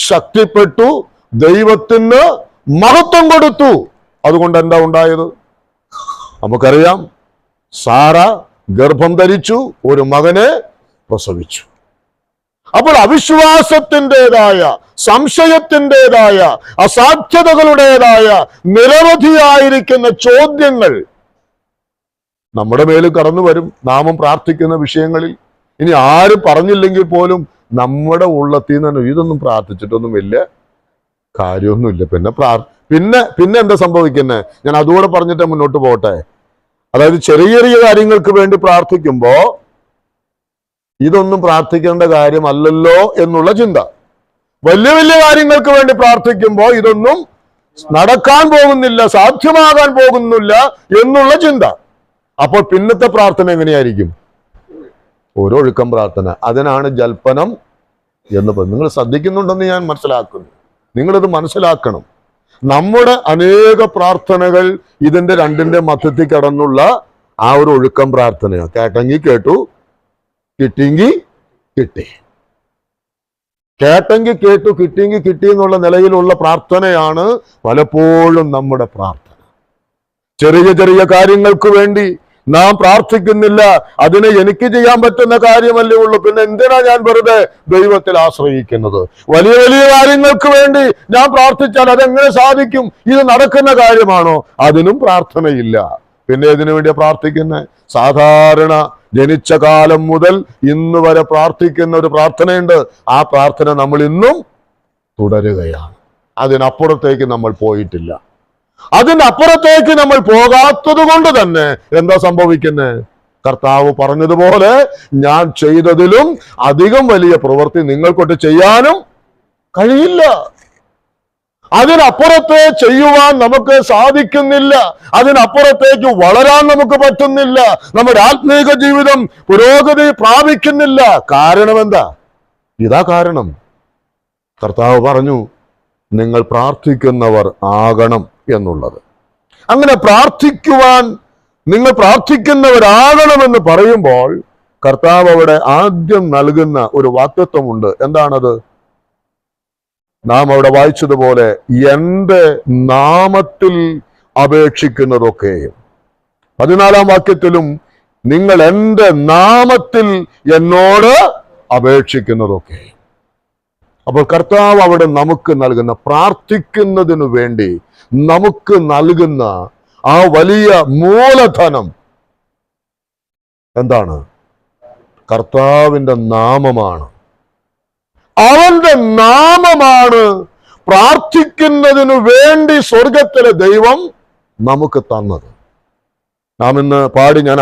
ശക്തിപ്പെട്ടു, ദൈവത്തിന് മഹത്വം കൊടുത്തു. അതുകൊണ്ട് എന്താ ഉണ്ടായത്? നമുക്കറിയാം, സാറ ഗർഭം ധരിച്ചു, ഒരു മകനെ പ്രസവിച്ചു. അപ്പോൾ അവിശ്വാസത്തിൻ്റെതായ, സംശയത്തിൻ്റെതായ, അസാധ്യതകളുടേതായ നിരവധിയായിരിക്കുന്ന ചോദ്യങ്ങൾ നമ്മുടെ മേൽ കടന്നു വരും നാമം പ്രാർത്ഥിക്കുന്ന വിഷയങ്ങളിൽ. ഇനി ആരും പറഞ്ഞില്ലെങ്കിൽ പോലും നമ്മുടെ ഉള്ളത്തിൽ നിന്ന് ഇതൊന്നും പ്രാർത്ഥിച്ചിട്ടൊന്നും വലിയ കാര്യമൊന്നുമില്ല, പിന്നെ എന്താ സംഭവിക്കുന്നത്? ഞാൻ അതുകൂടെ പറഞ്ഞിട്ട് മുന്നോട്ട് പോട്ടെ. അതായത് ചെറിയ ചെറിയ കാര്യങ്ങൾക്ക് വേണ്ടി പ്രാർത്ഥിക്കുമ്പോ ഇതൊന്നും പ്രാർത്ഥിക്കേണ്ട കാര്യമല്ലല്ലോ എന്നുള്ള ചിന്ത, വലിയ വലിയ കാര്യങ്ങൾക്ക് വേണ്ടി പ്രാർത്ഥിക്കുമ്പോൾ ഇതൊന്നും നടക്കാൻ പോകുന്നില്ല, സാധ്യമാകാൻ പോകുന്നില്ല എന്നുള്ള ചിന്ത. അപ്പോൾ പിന്നത്തെ പ്രാർത്ഥന എങ്ങനെയായിരിക്കും? ഒരു ഒഴുക്കം പ്രാർത്ഥന. അതിനാണ് ജൽപ്പനം എന്ന് പറയുന്നത്. നിങ്ങൾ ശ്രദ്ധിക്കുന്നുണ്ടെന്ന് ഞാൻ മനസ്സിലാക്കുന്നു. നിങ്ങളിത് മനസ്സിലാക്കണം. നമ്മുടെ അനേക പ്രാർത്ഥനകൾ ഇതിന്റെ രണ്ടിന്റെ മധ്യത്തിൽ കടന്നുള്ള ആ ഒരു ഒഴുക്കം പ്രാർത്ഥനയാണ്. കേട്ടെങ്കിൽ കേട്ടു, കിട്ടിയെങ്കിൽ കിട്ടി. കേട്ടെങ്കിൽ കേട്ടു, കിട്ടിയെങ്കിൽ കിട്ടി എന്നുള്ള നിലയിലുള്ള പ്രാർത്ഥനയാണ് പലപ്പോഴും നമ്മുടെ പ്രാർത്ഥന. ചെറിയ ചെറിയ കാര്യങ്ങൾക്ക് വേണ്ടി നാം പ്രാർത്ഥിക്കുന്നില്ല. അതിനെ എനിക്ക് ചെയ്യാൻ പറ്റുന്ന കാര്യമല്ലേ ഉള്ളൂ, പിന്നെ എന്തിനാ ഞാൻ വെറുതെ ദൈവത്തിൽ ആശ്രയിക്കുന്നത്? വലിയ വലിയ കാര്യങ്ങൾക്ക് വേണ്ടി ഞാൻ പ്രാർത്ഥിച്ചാൽ അതെങ്ങനെ സാധിക്കും? ഇത് നടക്കുന്ന കാര്യമാണോ? അതിനും പ്രാർത്ഥനയില്ല. പിന്നെ ഇതിനു വേണ്ടിയാ പ്രാർത്ഥിക്കുന്നത്? സാധാരണ ജനിച്ച കാലം മുതൽ ഇന്ന് വരെ പ്രാർത്ഥിക്കുന്ന ഒരു പ്രാർത്ഥനയുണ്ട്. ആ പ്രാർത്ഥന നമ്മൾ ഇന്നും തുടരുകയാണ്. അതിനപ്പുറത്തേക്ക് നമ്മൾ പോയിട്ടില്ല. അതിനപ്പുറത്തേക്ക് നമ്മൾ പോകാത്തത് കൊണ്ട് തന്നെ എന്താ സംഭവിക്കുന്നത്? കർത്താവ് പറഞ്ഞതുപോലെ ഞാൻ ചെയ്തതിലും അധികം വലിയ പ്രവൃത്തി നിങ്ങൾക്കൊട്ട് ചെയ്യാനും കഴിയില്ല. അതിനപ്പുറത്തെ ചെയ്യുവാൻ നമുക്ക് സാധിക്കുന്നില്ല. അതിനപ്പുറത്തേക്ക് വളരാൻ നമുക്ക് പറ്റുന്നില്ല. നമ്മുടെ ആത്മീക ജീവിതം പുരോഗതി പ്രാപിക്കുന്നില്ല. കാരണം എന്താ? ഇതാ കാരണം. കർത്താവ് പറഞ്ഞു, നിങ്ങൾ പ്രാർത്ഥിക്കുന്നവർ ആകണം എന്നുള്ളത്. അങ്ങനെ പ്രാർത്ഥിക്കുവാൻ നിങ്ങൾ പ്രാർത്ഥിക്കുന്നവരാകണമെന്ന് പറയുമ്പോൾ കർത്താവ് അവിടെ ആദ്യം നൽകുന്ന ഒരു വാഗ്ദത്തമുണ്ട്. എന്താണത്? നാം അവിടെ വായിച്ചതുപോലെ എന്റെ നാമത്തിൽ അപേക്ഷിക്കുന്നതൊക്കെയും, 14-ാം വാക്യത്തിലും നിങ്ങൾ എന്റെ നാമത്തിൽ എന്നോട് അപേക്ഷിക്കുന്നതൊക്കെയും. അപ്പോൾ കർത്താവ് അവിടെ നമുക്ക് നൽകുന്ന, പ്രാർത്ഥിക്കുന്നതിനു വേണ്ടി നമുക്ക് നൽകുന്ന ആ വലിയ മൂലധനം എന്താണ്? കർത്താവിന്റെ നാമമാണ്. അവന്റെ നാമമാണ് പ്രാർത്ഥിക്കുന്നതിനു വേണ്ടി സ്വർഗത്തിലെ ദൈവം നമുക്ക് തന്നത്. നാം ഇന്ന് പാടി, ഞാൻ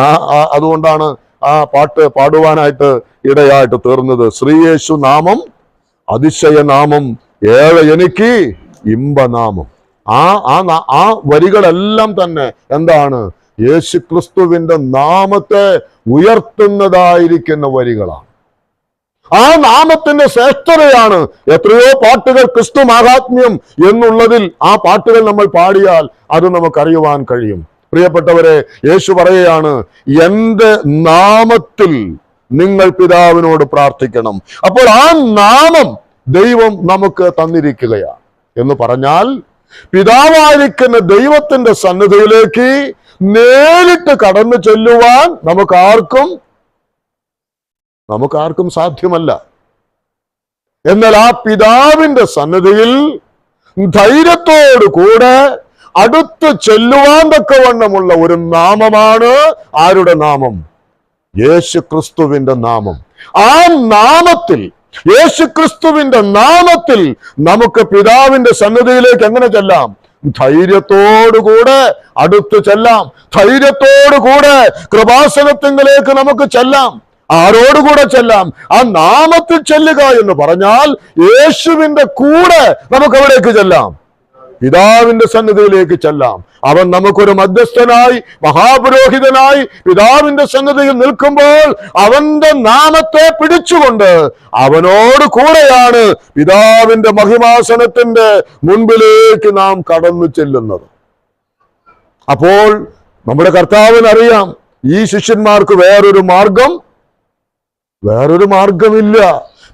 അതുകൊണ്ടാണ് ആ പാട്ട് പാടുവാനായിട്ട് ഇടയായിട്ട് തീർന്നത്. ശ്രീയേശു നാമം അതിശയ നാമം, ഏറെ എനിക്ക് ഇമ്പനാമം. ആ വരികളെല്ലാം തന്നെ എന്താണ്? യേശുക്രിസ്തുവിന്റെ നാമത്തെ ഉയർത്തുന്നതായിരിക്കുന്ന വരികളാണ്. ആ നാമത്തിന്റെ ശ്രേഷ്ഠതയാണ്. എത്രയോ പാട്ടുകൾ ക്രിസ്തു മഹാത്മ്യം എന്നുള്ളതിൽ ആ പാട്ടുകൾ നമ്മൾ പാടിയാൽ അത് നമുക്കറിയുവാൻ കഴിയും. പ്രിയപ്പെട്ടവരെ, യേശു പറയുകയാണ്, എന്റെ നാമത്തിൽ നിങ്ങൾ പിതാവിനോട് പ്രാർത്ഥിക്കണം. അപ്പോൾ ആ നാമം ദൈവം നമുക്ക് തന്നിരിക്കുകയാണ് എന്ന് പറഞ്ഞാൽ, പിതാവായിരിക്കുന്ന ദൈവത്തിന്റെ സന്നിധിയിലേക്ക് നേരിട്ട് കടന്നു ചെല്ലുവാൻ നമുക്കാർക്കും സാധ്യമല്ല. എന്നാൽ ആ പിതാവിന്റെ സന്നിധിയിൽ ധൈര്യത്തോടു കൂടെ അടുത്ത് ചെല്ലുവാൻ തക്കവണ്ണമുള്ള ഒരു നാമമാണ് ആരുടെ നാമം? യേശുക്രിസ്തുവിന്റെ നാമം. ആ നാമത്തിൽ, യേശുക്രിസ്തുവിന്റെ നാമത്തിൽ നമുക്ക് പിതാവിന്റെ സന്നിധിയിലേക്ക് എങ്ങനെ ചെല്ലാം? ധൈര്യത്തോടുകൂടെ അടുത്ത് ചെല്ലാം. ധൈര്യത്തോടുകൂടെ കൃപാസനത്തിലേക്ക് നമുക്ക് ചെല്ലാം. ആരോടുകൂടെ ചെല്ലാം? ആ നാമത്തിൽ ചെല്ലുക എന്ന് പറഞ്ഞാൽ യേശുവിന്റെ കൂടെ നമുക്ക് എവിടേക്ക് ചെല്ലാം? പിതാവിന്റെ സന്നിധിയിലേക്ക് ചെല്ലാം. അവൻ നമുക്കൊരു മധ്യസ്ഥനായി, മഹാപുരോഹിതനായി പിതാവിന്റെ സന്നിധിയിൽ നിൽക്കുമ്പോൾ അവന്റെ നാമത്തെ പിടിച്ചുകൊണ്ട് അവനോട് കൂടെയാണ് പിതാവിന്റെ മഹിമാസനത്തിന്റെ മുൻപിലേക്ക് നാം കടന്നു ചെല്ലുന്നത്. അപ്പോൾ നമ്മുടെ കർത്താവിനറിയാം, ഈ ശിഷ്യന്മാർക്ക് വേറൊരു മാർഗമില്ല.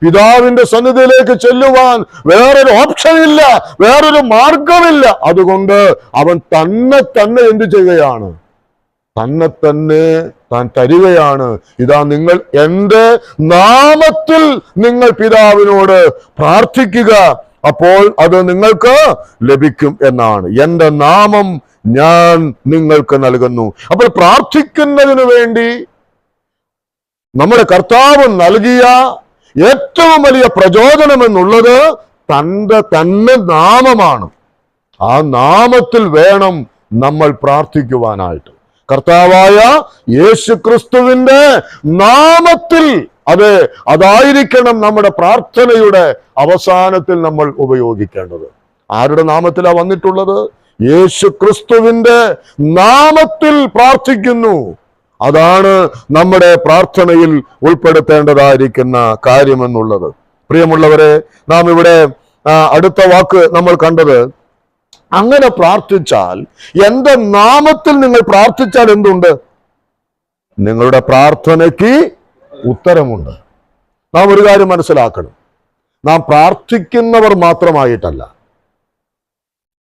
പിതാവിന്റെ സന്നിധിയിലേക്ക് ചെല്ലുവാൻ വേറൊരു ഓപ്ഷൻ ഇല്ല, വേറൊരു മാർഗമില്ല. അതുകൊണ്ട് അവൻ തന്നെ എന്ത് ചെയ്യുകയാണ്? തന്നെ താൻ തരികയാണ്. ഇതാ, നിങ്ങൾ എൻ്റെ നാമത്തിൽ നിങ്ങൾ പിതാവിനോട് പ്രാർത്ഥിക്കുക, അപ്പോൾ അത് നിങ്ങൾക്ക് ലഭിക്കും എന്നാണ്. എൻ്റെ നാമം ഞാൻ നിങ്ങൾക്ക് നൽകുന്നു. അപ്പോൾ പ്രാർത്ഥിക്കുന്നതിന് വേണ്ടി നമ്മുടെ കർത്താവ് നൽകിയ ഏറ്റവും വലിയ പ്രചോദനം എന്നുള്ളത് തന്നെ നാമമാണ്. ആ നാമത്തിൽ വേണം നമ്മൾ പ്രാർത്ഥിക്കുവാനായിട്ട്. കർത്താവായ യേശുക്രിസ്തുവിന്റെ നാമത്തിൽ, അതായിരിക്കണം നമ്മുടെ പ്രാർത്ഥനയുടെ അവസാനത്തിൽ നമ്മൾ ഉപയോഗിക്കേണ്ടത്. ആരുടെ നാമത്തിലാണ് വന്നിട്ടുള്ളത്? യേശുക്രിസ്തുവിന്റെ നാമത്തിൽ പ്രാർത്ഥിക്കുന്നു. അതാണ് നമ്മുടെ പ്രാർത്ഥനയിൽ ഉൾപ്പെടുത്തേണ്ടതായിരിക്കുന്ന കാര്യമെന്നുള്ളത്. പ്രിയമുള്ളവരെ, നാം ഇവിടെ അടുത്ത വാക്ക് നമ്മൾ കണ്ടത്, അങ്ങനെ പ്രാർത്ഥിച്ചാൽ, എന്റെ നാമത്തിൽ നിങ്ങൾ പ്രാർത്ഥിച്ചാൽ എന്തുണ്ട്? നിങ്ങളുടെ പ്രാർത്ഥനയ്ക്ക് ഉത്തരമുണ്ട്. നാം ഒരു കാര്യം മനസ്സിലാക്കണം, നാം പ്രാർത്ഥിക്കുന്നവർ മാത്രമായിട്ടല്ല,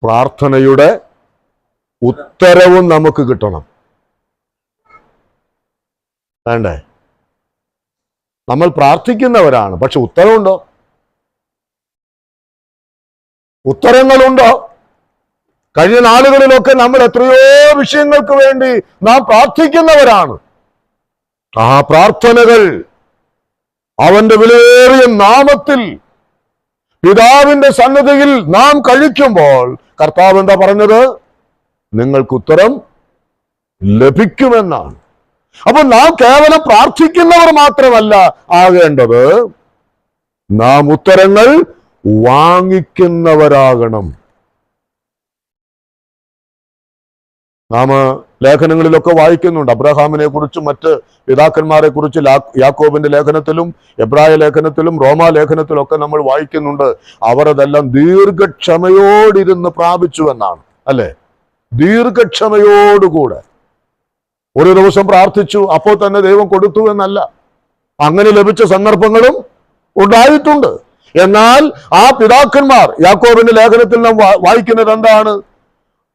പ്രാർത്ഥനയുടെ ഉത്തരവും നമുക്ക് കിട്ടണം. വേണ്ടേ? നമ്മൾ പ്രാർത്ഥിക്കുന്നവരാണ്, പക്ഷെ ഉത്തരവുണ്ടോ? ഉത്തരങ്ങളുണ്ടോ? കഴിഞ്ഞ നാളുകളിലൊക്കെ നമ്മൾ എത്രയോ വിഷയങ്ങൾക്ക് വേണ്ടി നാം പ്രാർത്ഥിക്കുന്നവരാണ്. ആ പ്രാർത്ഥനകൾ അവന്റെ വിലയേറിയ നാമത്തിൽ പിതാവിന്റെ സന്നിധിയിൽ നാം കഴിക്കുമ്പോൾ കർത്താവ് എന്താ പറഞ്ഞത്? നിങ്ങൾക്ക് ഉത്തരം ലഭിക്കുമെന്നാണ്. അപ്പൊ നാം കേവലം പ്രാർത്ഥിക്കുന്നവർ മാത്രമല്ല ആകേണ്ടത്, നാം ഉത്തരങ്ങൾ വാങ്ങിക്കുന്നവരാകണം. നാം ലേഖനങ്ങളിലൊക്കെ വായിക്കുന്നുണ്ട്, അബ്രഹാമിനെ കുറിച്ചും മറ്റ് പിതാക്കന്മാരെ കുറിച്ച് യാക്കോബിന്റെ ലേഖനത്തിലും എബ്രായ ലേഖനത്തിലും റോമാ ലേഖനത്തിലൊക്കെ നമ്മൾ വായിക്കുന്നുണ്ട്. അവർ അതെല്ലാം ദീർഘക്ഷമയോടിരുന്ന് പ്രാപിച്ചു എന്നാണ്, അല്ലെ? ദീർഘക്ഷമയോടുകൂടെ ഒരു ദിവസം പ്രാർത്ഥിച്ചു, അപ്പോൾ തന്നെ ദൈവം കൊടുത്തു എന്നല്ല. അങ്ങനെ ലഭിച്ച സന്ദർഭങ്ങളും ഉണ്ടായിട്ടുണ്ട്. എന്നാൽ ആ പിതാക്കന്മാർ, യാക്കോബിന്റെ ലേഖനത്തിൽ നാം വായിക്കുന്നത് എന്താണ്?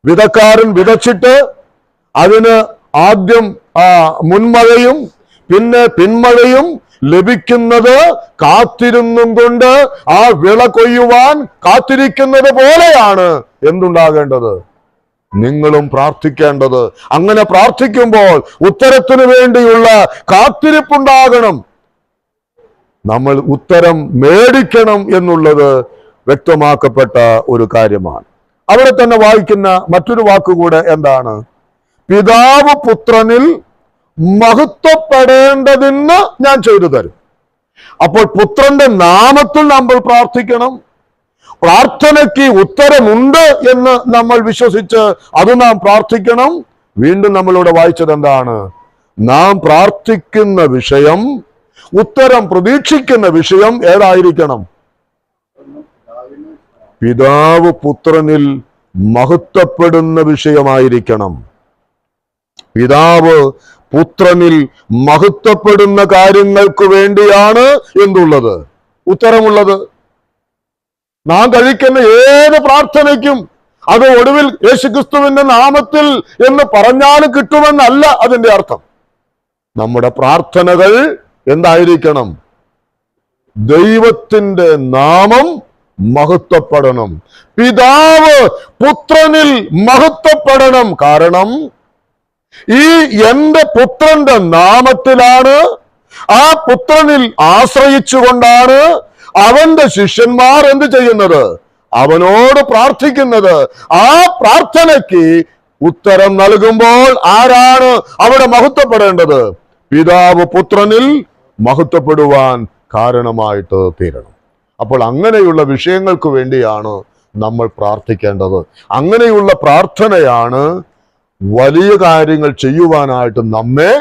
വിതക്കാരൻ വിതച്ചിട്ട് അതിന് ആദ്യം മുൻമഴയും പിന്നെ പിന്മഴയും ലഭിക്കുന്നത് കാത്തിരുന്നും കൊണ്ട് ആ വിള കൊയ്യുവാൻ കാത്തിരിക്കുന്നത് പോലെയാണ് എന്തുണ്ടാകേണ്ടത്? നിങ്ങളും പ്രാർത്ഥിക്കേണ്ടത്. അങ്ങനെ പ്രാർത്ഥിക്കുമ്പോൾ ഉത്തരത്തിനു വേണ്ടിയുള്ള കാത്തിരിപ്പുണ്ടാകണം. നമ്മൾ ഉത്തരം മേടിക്കണം എന്നുള്ളത് വ്യക്തമാക്കപ്പെട്ട ഒരു കാര്യമാണ്. അവിടെ തന്നെ വായിക്കുന്ന മറ്റൊരു വാക്കുകൂടെ എന്താണ്? പിതാവ് പുത്രനിൽ മഹത്വപ്പെടേണ്ടതിന് ഞാൻ ചെയ്തു തരും. അപ്പോൾ പുത്രന്റെ നാമത്തിൽ നമ്മൾ പ്രാർത്ഥിക്കണം. പ്രാർത്ഥനയ്ക്ക് ഉത്തരമുണ്ട് എന്ന് നമ്മൾ വിശ്വസിച്ച് അത് നാം പ്രാർത്ഥിക്കണം. വീണ്ടും നമ്മളിവിടെ വായിച്ചത് എന്താണ്? നാം പ്രാർത്ഥിക്കുന്ന വിഷയം, ഉത്തരം പ്രതീക്ഷിക്കുന്ന വിഷയം ഏതായിരിക്കണം? പിതാവ് പുത്രനിൽ മഹത്വപ്പെടുന്ന വിഷയമായിരിക്കണം. പിതാവ് പുത്രനിൽ മഹത്വപ്പെടുന്ന കാര്യങ്ങൾക്ക് വേണ്ടിയാണ് എന്തുള്ളത്? ഉത്തരമുള്ളത്. നാം കഴിക്കുന്ന ഏത് പ്രാർത്ഥനയ്ക്കും അത് ഒടുവിൽ യേശുക്രിസ്തുവിന്റെ നാമത്തിൽ എന്ന് പറഞ്ഞാലും കിട്ടുമെന്നല്ല അതിന്റെ അർത്ഥം. നമ്മുടെ പ്രാർത്ഥനകൾ എന്തായിരിക്കണം? ദൈവത്തിന്റെ നാമം മഹത്വപ്പെടണം. പിതാവ് പുത്രനിൽ മഹത്വപ്പെടണം. കാരണം ഈ എന്റെ പുത്രന്റെ നാമത്തിലാണ്, ആ പുത്രനിൽ ആശ്രയിച്ചുകൊണ്ടാണ് അവന്റെ ശിഷ്യന്മാർ എന്ത് ചെയ്യുന്നത്? അവനോട് പ്രാർത്ഥിക്കുന്നത്. ആ പ്രാർത്ഥനയ്ക്ക് ഉത്തരം നൽകുമ്പോൾ ആരാണ് അവിടെ മഹത്വപ്പെടേണ്ടത്? പിതാവ് പുത്രനിൽ മഹത്വപ്പെടുവാൻ കാരണമായിട്ട് തീരണം. അപ്പോൾ അങ്ങനെയുള്ള വിഷയങ്ങൾക്ക് വേണ്ടിയാണ് നമ്മൾ പ്രാർത്ഥിക്കേണ്ടത്. അങ്ങനെയുള്ള പ്രാർത്ഥനയാണ് വലിയ കാര്യങ്ങൾ ചെയ്യുവാനായിട്ട് നമ്മെ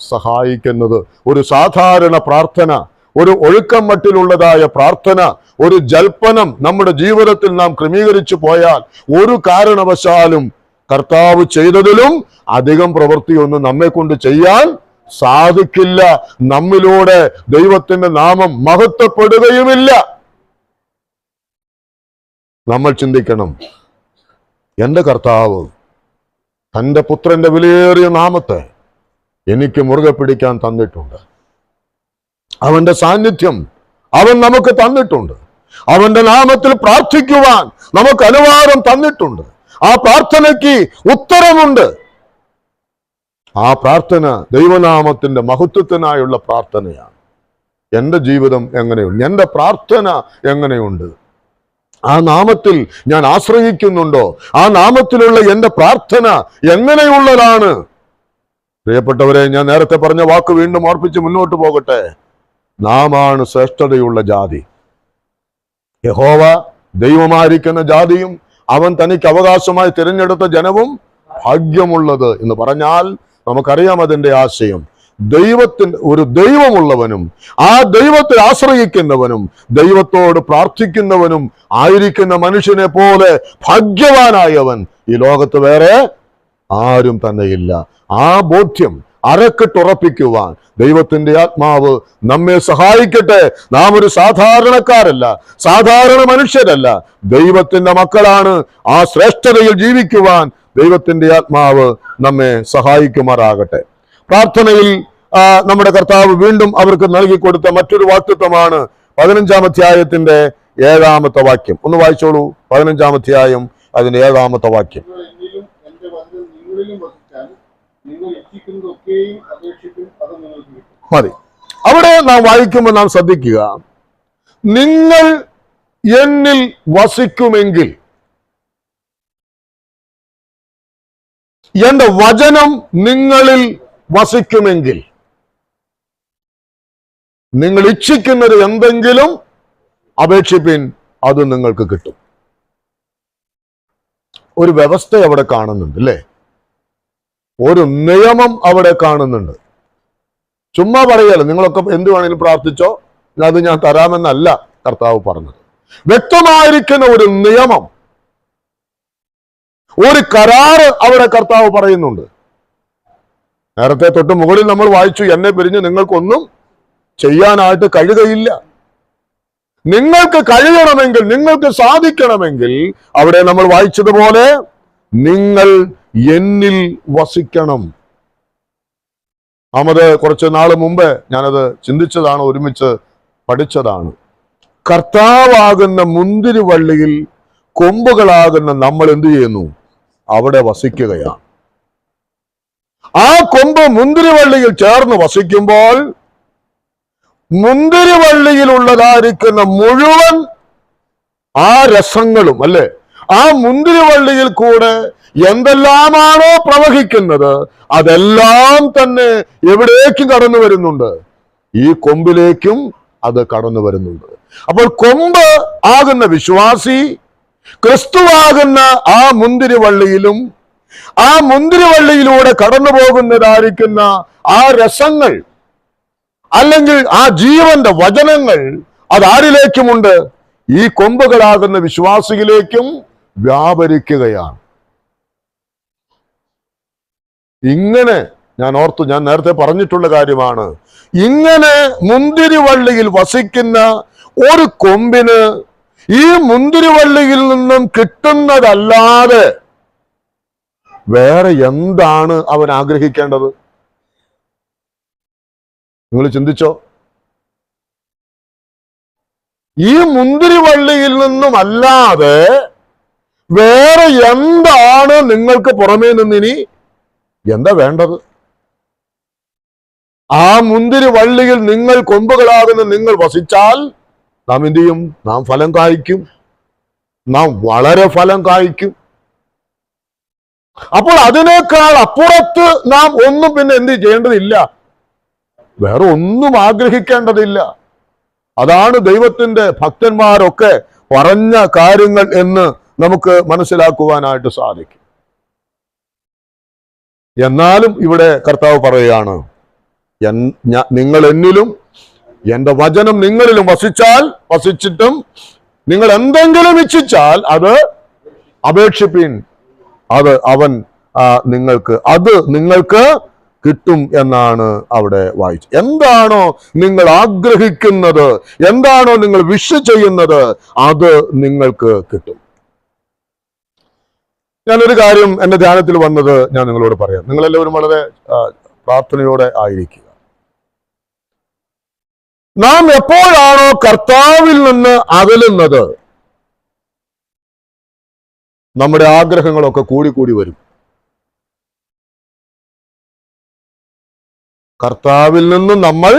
സഹായിക്കുന്നത്. ഒരു സാധാരണ പ്രാർത്ഥന, ഒരു ഒഴുക്കം മട്ടിലുള്ളതായ പ്രാർത്ഥന, ഒരു ജൽപ്പനം നമ്മുടെ ജീവിതത്തിൽ നാം ക്രമീകരിച്ചു പോയാൽ ഒരു കാരണവശാലും കർത്താവ് ചെയ്തതിലും അധികം പ്രവൃത്തിയൊന്നും നമ്മെ കൊണ്ട് ചെയ്യാൻ സാധിക്കില്ല. നമ്മിലൂടെ ദൈവത്തിന്റെ നാമം മഹത്വപ്പെടുകയുമില്ല. നമ്മൾ ചിന്തിക്കണം, എന്റെ കർത്താവ് തന്റെ പുത്രന്റെ വിലയേറിയ നാമത്തെ എനിക്ക് മുറുകെ പിടിക്കാൻ തന്നിട്ടുണ്ട്. അവന്റെ സാന്നിധ്യം അവൻ നമുക്ക് തന്നിട്ടുണ്ട്. അവന്റെ നാമത്തിൽ പ്രാർത്ഥിക്കുവാൻ നമുക്ക് അനുവാദം തന്നിട്ടുണ്ട്. ആ പ്രാർത്ഥനയ്ക്ക് ഉത്തരമുണ്ട്. ആ പ്രാർത്ഥന ദൈവനാമത്തിന്റെ മഹത്വത്തിനായുള്ള പ്രാർത്ഥനയാണ്. എൻ്റെ ജീവിതം എങ്ങനെയുണ്ട്? എൻ്റെ പ്രാർത്ഥന എങ്ങനെയുണ്ട്? ആ നാമത്തിൽ ഞാൻ ആശ്രയിക്കുന്നുണ്ടോ? ആ നാമത്തിലുള്ള എൻ്റെ പ്രാർത്ഥന എങ്ങനെയുള്ളതാണ്? പ്രിയപ്പെട്ടവരെ, ഞാൻ നേരത്തെ പറഞ്ഞ വാക്ക് വീണ്ടും ഓർപ്പിച്ച് മുന്നോട്ട് പോകട്ടെ. നാമാണ് ശ്രേഷ്ഠതയുള്ള ജാതി. യഹോവ ദൈവമായിരിക്കുന്ന ജാതിയും അവൻ തനിക്ക് അവകാശമായി തിരഞ്ഞെടുത്ത ജനവും ഭാഗ്യമുള്ളത് എന്ന് പറഞ്ഞാൽ നമുക്കറിയാം അതിന്റെ ആശയം. ദൈവത്തിന് ഒരു ദൈവമുള്ളവനും ആ ദൈവത്തെ ആശ്രയിക്കുന്നവനും ദൈവത്തോട് പ്രാർത്ഥിക്കുന്നവനും ആയിരിക്കുന്ന മനുഷ്യനെ പോലെ ഭാഗ്യവാനായവൻ ഈ ലോകത്ത് വേറെ ആരും തന്നെയില്ല. ആ ബോധ്യം അരക്കിട്ടുറപ്പിക്കുവാൻ ദൈവത്തിന്റെ ആത്മാവ് നമ്മെ സഹായിക്കട്ടെ. നാം ഒരു സാധാരണക്കാരല്ല, സാധാരണ മനുഷ്യരല്ല, ദൈവത്തിന്റെ മക്കളാണ്. ആ ശ്രേഷ്ഠതയിൽ ജീവിക്കുവാൻ ദൈവത്തിന്റെ ആത്മാവ് നമ്മെ സഹായിക്കുമാറാകട്ടെ. പ്രാർത്ഥനയിൽ നമ്മുടെ കർത്താവ് വീണ്ടും അവർക്ക് നൽകിക്കൊടുത്ത മറ്റൊരു വാക്തത്വമാണ് 15-ാം അധ്യായത്തിന്റെ 7-ാമത്തെ വാക്യം. ഒന്ന് വായിച്ചോളൂ. 15-ാം അധ്യായം അതിന്റെ 7-ാമത്തെ വാക്യം. മതി. അവിടെ നാം വായിക്കുമ്പോൾ നാം ശ്രദ്ധിക്കുക, നിങ്ങൾ എന്നിൽ വസിക്കുമെങ്കിൽ, എന്റെ വചനം നിങ്ങളിൽ വസിക്കുമെങ്കിൽ, നിങ്ങൾ ഇച്ഛിക്കുന്നത് എന്തെങ്കിലും അപേക്ഷിപ്പിൻ, അത് നിങ്ങൾക്ക് കിട്ടും. ഒരു വ്യവസ്ഥ അവിടെ കാണുന്നുണ്ട്, അല്ലേ? ഒരു നിയമം അവിടെ കാണുന്നുണ്ട്. ചുമ്മാ പറയല്ലോ നിങ്ങളൊക്കെ എന്ത് വേണമെങ്കിലും പ്രാർത്ഥിച്ചോ, അത് ഞാൻ തരാമെന്നല്ല കർത്താവ് പറഞ്ഞത്. വ്യക്തമായിരിക്കുന്ന ഒരു നിയമം, ഒരു കരാറ് അവിടെ കർത്താവ് പറയുന്നുണ്ട്. നേരത്തെ തൊട്ട് മുകളിൽ നമ്മൾ വായിച്ചു, എന്നെ പിരിഞ്ഞ് നിങ്ങൾക്കൊന്നും ചെയ്യാനായിട്ട് കഴിയുകയില്ല. നിങ്ങൾക്ക് കഴിയണമെങ്കിൽ, നിങ്ങൾക്ക് സാധിക്കണമെങ്കിൽ അവിടെ നമ്മൾ വായിച്ചതുപോലെ നിങ്ങൾ എന്നിൽ വസിക്കണം. കുറച്ച് നാൾ മുമ്പ് ഞാനത് ചിന്തിച്ചതാണ്, ഒരുമിച്ച് പഠിച്ചതാണ്. കർത്താവാകുന്ന മുന്തിരിവള്ളിയിൽ കൊമ്പുകളാകുന്ന നമ്മൾ എന്ത് ചെയ്യുന്നു? അവിടെ വസിക്കുകയാണ്. ആ കൊമ്പ് മുന്തിരിവള്ളിയിൽ ചേർന്ന് വസിക്കുമ്പോൾ മുന്തിരിവള്ളിയിലുള്ളതായിരിക്കുന്ന മുഴുവൻ ആ രസങ്ങളും, അല്ലെ, ആ മുന്തിരിവള്ളിയിൽ കൂടെ എന്തെല്ലാമാണോ പ്രവഹിക്കുന്നത് അതെല്ലാം തന്നെ എവിടേക്കും കടന്നു വരുന്നുണ്ട്? ഈ കൊമ്പിലേക്കും അത് കടന്നു വരുന്നുണ്ട്. അപ്പോൾ കൊമ്പ് ആകുന്ന വിശ്വാസി ക്രിസ്തുവാകുന്ന ആ മുന്തിരിവള്ളിയിലും ആ മുന്തിരിവള്ളിയിലൂടെ കടന്നു പോകുന്നതായിരിക്കുന്ന ആ രസങ്ങൾ അല്ലെങ്കിൽ ആ ജീവന്റെ വചനങ്ങൾ അതാരിലേക്കുമുണ്ട്? ഈ കൊമ്പുകളാകുന്ന വിശ്വാസിയിലേക്കും വ്യാപരിക്കുകയാണ്. ഇങ്ങനെ ഞാൻ നേരത്തെ പറഞ്ഞിട്ടുള്ള കാര്യമാണ്, ഇങ്ങനെ മുന്തിരിവള്ളിയിൽ വസിക്കുന്ന ഒരു കൊമ്പിന് ഈ മുന്തിരിവള്ളിയിൽ നിന്നും കിട്ടുന്നതല്ലാതെ വേറെ എന്താണ് അവൻ ആഗ്രഹിക്കേണ്ടത്? നിങ്ങൾ ചിന്തിച്ചോ? ഈ മുന്തിരിവള്ളിയിൽ നിന്നും അല്ലാതെ വേറെ എന്താണ് നിങ്ങൾക്ക് പുറമേ നിന്നിനി എന്താ വേണ്ടത്? ആ മുന്തിരിവള്ളിയിൽ നിങ്ങൾ കൊമ്പുകളാകുന്ന നിങ്ങൾ വസിച്ചാൽ നാം എന്ത് ചെയ്യും? നാം ഫലം കായ്ക്കും, നാം വളരെ ഫലം കായ്ക്കും. അപ്പോൾ അതിനേക്കാൾ അപ്പുറത്ത് നാം ഒന്നും പിന്നെ എന്ത് ചെയ്യേണ്ടതില്ല, വേറെ ഒന്നും ആഗ്രഹിക്കേണ്ടതില്ല. അതാണ് ദൈവത്തിന്റെ ഭക്തന്മാരൊക്കെ പറഞ്ഞ കാര്യങ്ങൾ എന്ന് നമുക്ക് മനസ്സിലാക്കുവാനായിട്ട് സാധിക്കും. എന്നാലും ഇവിടെ കർത്താവ് പറയുകയാണ്, നിങ്ങൾ എന്നിലും എന്റെ വചനം നിങ്ങളിലും വസിച്ചിട്ടും നിങ്ങൾ എന്തെങ്കിലും ഇച്ഛിച്ചാൽ അത് അപേക്ഷിപ്പീൻ, അത് നിങ്ങൾക്ക് കിട്ടും എന്നാണ് അവിടെ വായിച്ചത്. എന്താണോ നിങ്ങൾ ആഗ്രഹിക്കുന്നത്, എന്താണോ നിങ്ങൾ വിഷ് ചെയ്യുന്നത്, അത് നിങ്ങൾക്ക് കിട്ടും. ഞാനൊരു കാര്യം എന്റെ ധ്യാനത്തിൽ വന്നത് ഞാൻ നിങ്ങളോട് പറയാം. നിങ്ങളെല്ലാവരും വളരെ പ്രാർത്ഥനയോടെ ആയിരിക്കുക. നാം എപ്പോഴാണോ കർത്താവിൽ നിന്ന് അകലുന്നത്, നമ്മുടെ ആഗ്രഹങ്ങളൊക്കെ കൂടി വരും. കർത്താവിൽ നിന്നും നമ്മൾ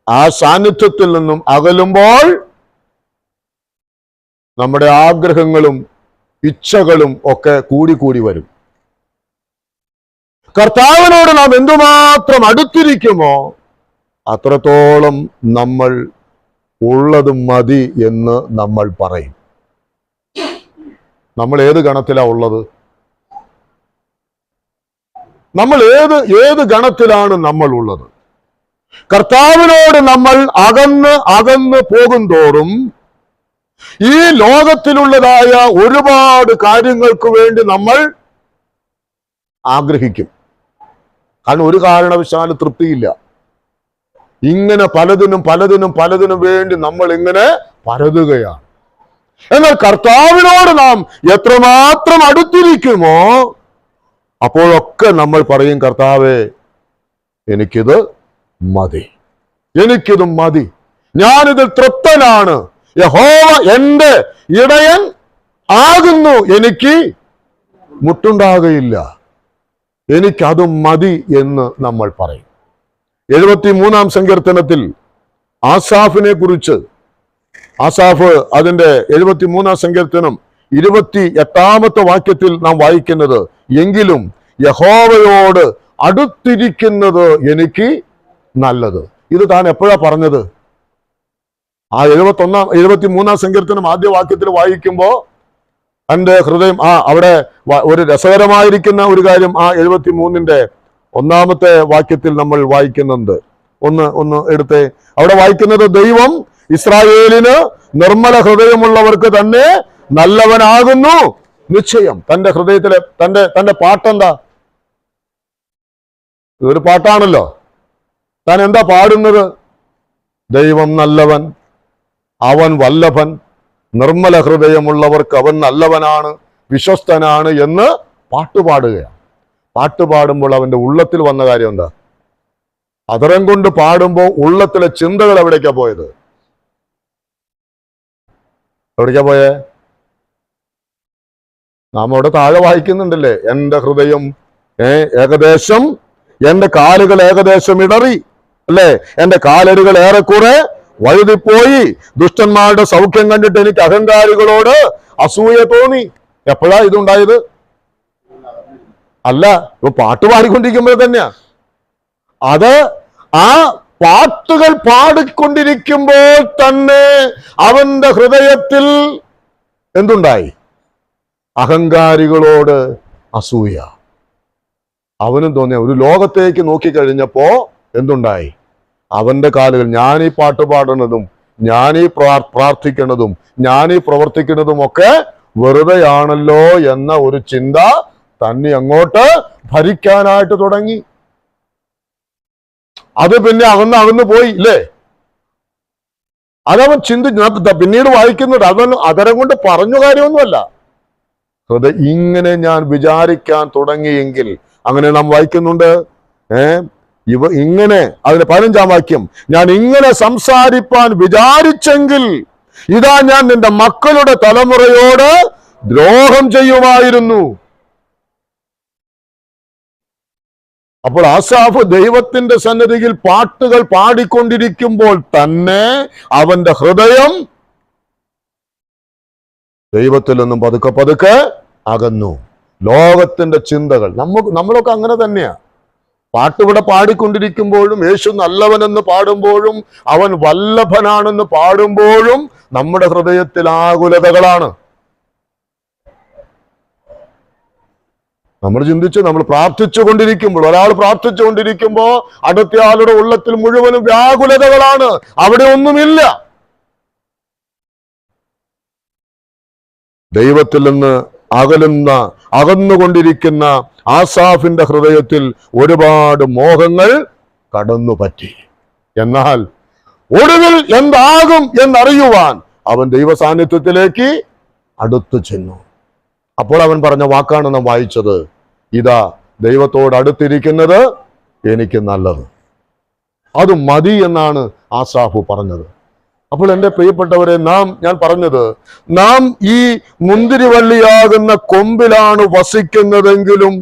ആ സാന്നിധ്യത്തിൽ നിന്നും അകലുമ്പോൾ നമ്മുടെ ആഗ്രഹങ്ങളും ഇച്ഛകളും ഒക്കെ കൂടി വരും. കർത്താവിനോട് നാം എന്തുമാത്രം അടുത്തിരിക്കുമോ അത്രത്തോളം നമ്മൾ ഉള്ളത് മതി എന്ന് നമ്മൾ പറയും. നമ്മൾ ഏത് ഗണത്തിലാണ് ഉള്ളത്? നമ്മൾ ഏത് ഗണത്തിലാണ് നമ്മൾ ഉള്ളത്? കർത്താവിനോട് നമ്മൾ അകന്ന് പോകുന്തോറും ഈ ലോകത്തിലുള്ളതായ ഒരുപാട് കാര്യങ്ങൾക്ക് വേണ്ടി നമ്മൾ ആഗ്രഹിക്കും. കാരണം ഒരു കാരണവശാലും തൃപ്തിയില്ല. ഇങ്ങനെ പലതിനും വേണ്ടി നമ്മൾ ഇങ്ങനെ പരതുകയാണ്. എന്നാൽ കർത്താവിനോട് നാം എത്രമാത്രം അടുത്തിരിക്കുമോ അപ്പോഴൊക്കെ നമ്മൾ പറയും, കർത്താവേ എനിക്കിത് മതി, ഞാനിതിൽ തൃപ്തനാണ്, യഹോവ എന്റെ ഇടയൻ ആകുന്നു, എനിക്ക് മുട്ടുണ്ടാകുകയില്ല, എനിക്കത് മതി എന്ന് നമ്മൾ പറയും. 73-ാം സങ്കീർത്തനത്തിൽ ആസാഫിനെ കുറിച്ച്, ആസാഫ് അതിന്റെ 73-ാം സങ്കീർത്തനം 28-ാമത്തെ വാക്യത്തിൽ നാം വായിക്കുന്നത്, എങ്കിലും യഹോവയോട് അടുത്തിരിക്കുന്നത് എനിക്ക് നല്ലത്. ഇത് താൻ എപ്പോഴാ പറഞ്ഞത്? ആ 73-ാം സങ്കീർത്തനം ആദ്യ വാക്യത്തിൽ വായിക്കുമ്പോ തന്റെ ഹൃദയം അവിടെ ഒരു രസകരമായിരിക്കുന്ന ഒരു കാര്യം ആ 73-ന്റെ 1-ാമത്തെ വാക്യത്തിൽ നമ്മൾ വായിക്കുന്നുണ്ട്. ഒന്ന് എടുത്തേ. അവിടെ വായിക്കുന്നത്, ദൈവം ഇസ്രായേലിന് നിർമ്മല ഹൃദയമുള്ളവർക്ക് തന്നെ നല്ലവനാകുന്നു നിശ്ചയം. തന്റെ ഹൃദയത്തിലെ തന്റെ പാട്ടെന്താ? ഇതൊരു പാട്ടാണല്ലോ. താൻ എന്താ പാടുന്നത്? ദൈവം നല്ലവൻ, അവൻ വല്ലഭൻ, നിർമ്മല ഹൃദയമുള്ളവർക്ക് അവൻ നല്ലവനാണ്, വിശ്വസ്തനാണ് എന്ന് പാട്ടുപാടുകയാണ്. പാട്ടുപാടുമ്പോൾ അവന്റെ ഉള്ളത്തിൽ വന്ന കാര്യം എന്താ? അതരം കൊണ്ട് പാടുമ്പോൾ ഉള്ളത്തിലെ ചിന്തകൾ എവിടേക്കാ പോയത്? പോയേ? നാം അവിടെ താഴെ വായിക്കുന്നുണ്ടല്ലേ, എന്റെ ഹൃദയം ഏകദേശം, എന്റെ കാലുകൾ ഏകദേശം ഇടറി, അല്ലേ, എന്റെ കാലരുകൾ ഏറെക്കുറെ വഴുതിപ്പോയി, ദുഷ്ടന്മാരുടെ സൗഖ്യം കണ്ടിട്ട് എനിക്ക് അഹങ്കാരികളോട് അസൂയ തോന്നി. എപ്പോഴാ ഇതുണ്ടായത്? അല്ല, ഇപ്പൊ പാട്ട് പാടിക്കൊണ്ടിരിക്കുമ്പോൾ തന്നെയാ. അത് ആ പാട്ടുകൾ പാടിക്കൊണ്ടിരിക്കുമ്പോൾ തന്നെ അവന്റെ ഹൃദയത്തിൽ എന്തുണ്ടായി? അഹങ്കാരികളോട് അസൂയ. അവനും തോന്നിയ ഒരു ലോകത്തേക്ക് നോക്കിക്കഴിഞ്ഞപ്പോ എന്തുണ്ടായി? അവന്റെ കാലുകൾ, ഞാൻ ഈ പാട്ട് പാടുന്നതും ഞാൻ ഈ പ്രാർത്ഥിക്കുന്നതും ഞാൻ ഈ പ്രവർത്തിക്കുന്നതും ഒക്കെ വെറുതെയാണല്ലോ എന്ന ഒരു ചിന്ത തന്നെ അങ്ങോട്ട് ഭരിക്കാനായിട്ട് തുടങ്ങി. അത് പിന്നെ അകന്ന് പോയി ഇല്ലേ? അതവൻ പിന്നീട് വായിക്കുന്നുണ്ട്. അവൻ അതരം കൊണ്ട് പറഞ്ഞു കാര്യമൊന്നുമല്ല. ഇങ്ങനെ ഞാൻ വിചാരിക്കാൻ തുടങ്ങിയെങ്കിൽ, അങ്ങനെ നാം വായിക്കുന്നുണ്ട്. ഇങ്ങനെ അതിന് 15-ാം വാക്യം, ഞാൻ ഇങ്ങനെ സംസാരിപ്പാൻ വിചാരിച്ചെങ്കിൽ ഇതാ ഞാൻ നിന്റെ മക്കളുടെ തലമുറയോട് ദ്രോഹം ചെയ്യുമായിരുന്നു. അപ്പോൾ ആസാഫ് ദൈവത്തിന്റെ സന്നിധിയിൽ പാട്ടുകൾ പാടിക്കൊണ്ടിരിക്കുമ്പോൾ തന്നെ അവന്റെ ഹൃദയം ദൈവത്തിൽ നിന്നും പതുക്കെ പതുക്കെ അകന്നു. ലോകത്തിന്റെ ചിന്തകൾ, നമ്മളൊക്കെ അങ്ങനെ തന്നെയാ. പാട്ടിവിടെ പാടിക്കൊണ്ടിരിക്കുമ്പോഴും യേശു നല്ലവനെന്ന് പാടുമ്പോഴും അവൻ വല്ലഭനാണെന്ന് പാടുമ്പോഴും നമ്മുടെ ഹൃദയത്തിൽ ആകുലതകളാണ്. നമ്മൾ ചിന്തിച്ച്, നമ്മൾ പ്രാർത്ഥിച്ചു കൊണ്ടിരിക്കുമ്പോൾ, ഒരാൾ പ്രാർത്ഥിച്ചു കൊണ്ടിരിക്കുമ്പോ അടുത്തയാളുടെ ഉള്ളത്തിൽ മുഴുവനും വ്യാകുലതകളാണ്. അവിടെ ഒന്നുമില്ല. ദൈവത്തിൽ നിന്ന് അകന്നുകൊണ്ടിരിക്കുന്ന ആസാഫിന്റെ ഹൃദയത്തിൽ ഒരുപാട് മോഹങ്ങൾ കടന്നുപറ്റി. എന്നാൽ ഒടുവിൽ എന്താകും എന്നറിയുവാൻ അവൻ ദൈവ സാന്നിധ്യത്തിലേക്ക് അടുത്തു ചെന്നു. അപ്പോൾ അവൻ പറഞ്ഞ വാക്കാണ് നാം വായിച്ചത്, ഇതാ ദൈവത്തോട് അടുത്തിരിക്കുന്നത് എനിക്ക് നല്ലത്, അത് മതി എന്നാണ് ആസാഫ് പറഞ്ഞത്. അപ്പോൾ എൻ്റെ പ്രിയപ്പെട്ടവരെ, ഞാൻ പറഞ്ഞത്, നാം ഈ മുന്തിരിവള്ളിയാകുന്ന കൊമ്പിലാണ് വസിക്കുന്നതെങ്കിലും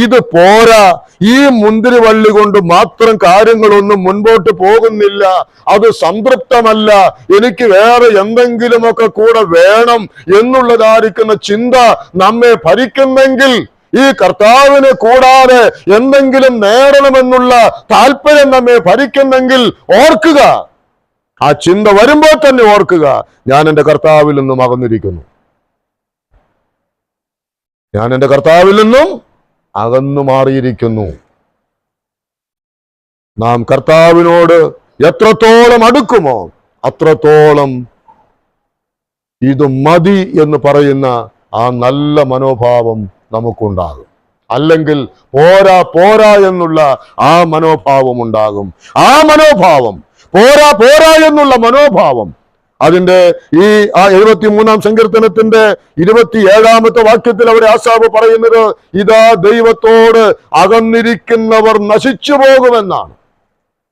ഇത് പോരാ. ഈ മുന്തിരിവള്ളി കൊണ്ട് മാത്രം കാര്യങ്ങളൊന്നും മുൻപോട്ട് പോകുന്നില്ല. അത് സംതൃപ്തമല്ല. എനിക്ക് വേറെ എന്തെങ്കിലുമൊക്കെ കൂടെ വേണം എന്നുള്ളതായിരിക്കുന്ന ചിന്ത നമ്മെ ഭരിക്കുന്നെങ്കിൽ, ഈ കർത്താവിനെ കൂടാതെ എന്തെങ്കിലും നേടണമെന്നുള്ള താല്പര്യം നമ്മെ ഭരിക്കുന്നെങ്കിൽ ഓർക്കുക, ആ ചിന്ത വരുമ്പോൾ തന്നെ ഓർക്കുക, ഞാൻ എൻ്റെ കർത്താവിൽ നിന്നും അകന്നിരിക്കുന്നു. ഞാൻ എൻ്റെ കർത്താവിൽ നിന്നും അകന്നു മാറിയിരിക്കുന്നു. നാം കർത്താവിനോട് എത്രത്തോളം അടുക്കുമോ അത്രത്തോളം ഇത് മതി എന്ന് പറയുന്ന ആ നല്ല മനോഭാവം നമുക്കുണ്ടാകും. അല്ലെങ്കിൽ പോരാ എന്നുള്ള ആ മനോഭാവം ഉണ്ടാകും. ആ മനോഭാവം പോരാ എന്നുള്ള മനോഭാവം, അതിന്റെ ഈ 73-ാം സങ്കീർത്തനത്തിന്റെ 27-ാമത്തെ വാക്യത്തിൽ അവിടെ ആസാഫ് പറയുന്നത്, ഇതാ ദൈവത്തോട് അകന്നിരിക്കുന്നവർ നശിച്ചു പോകുമെന്നാണ്.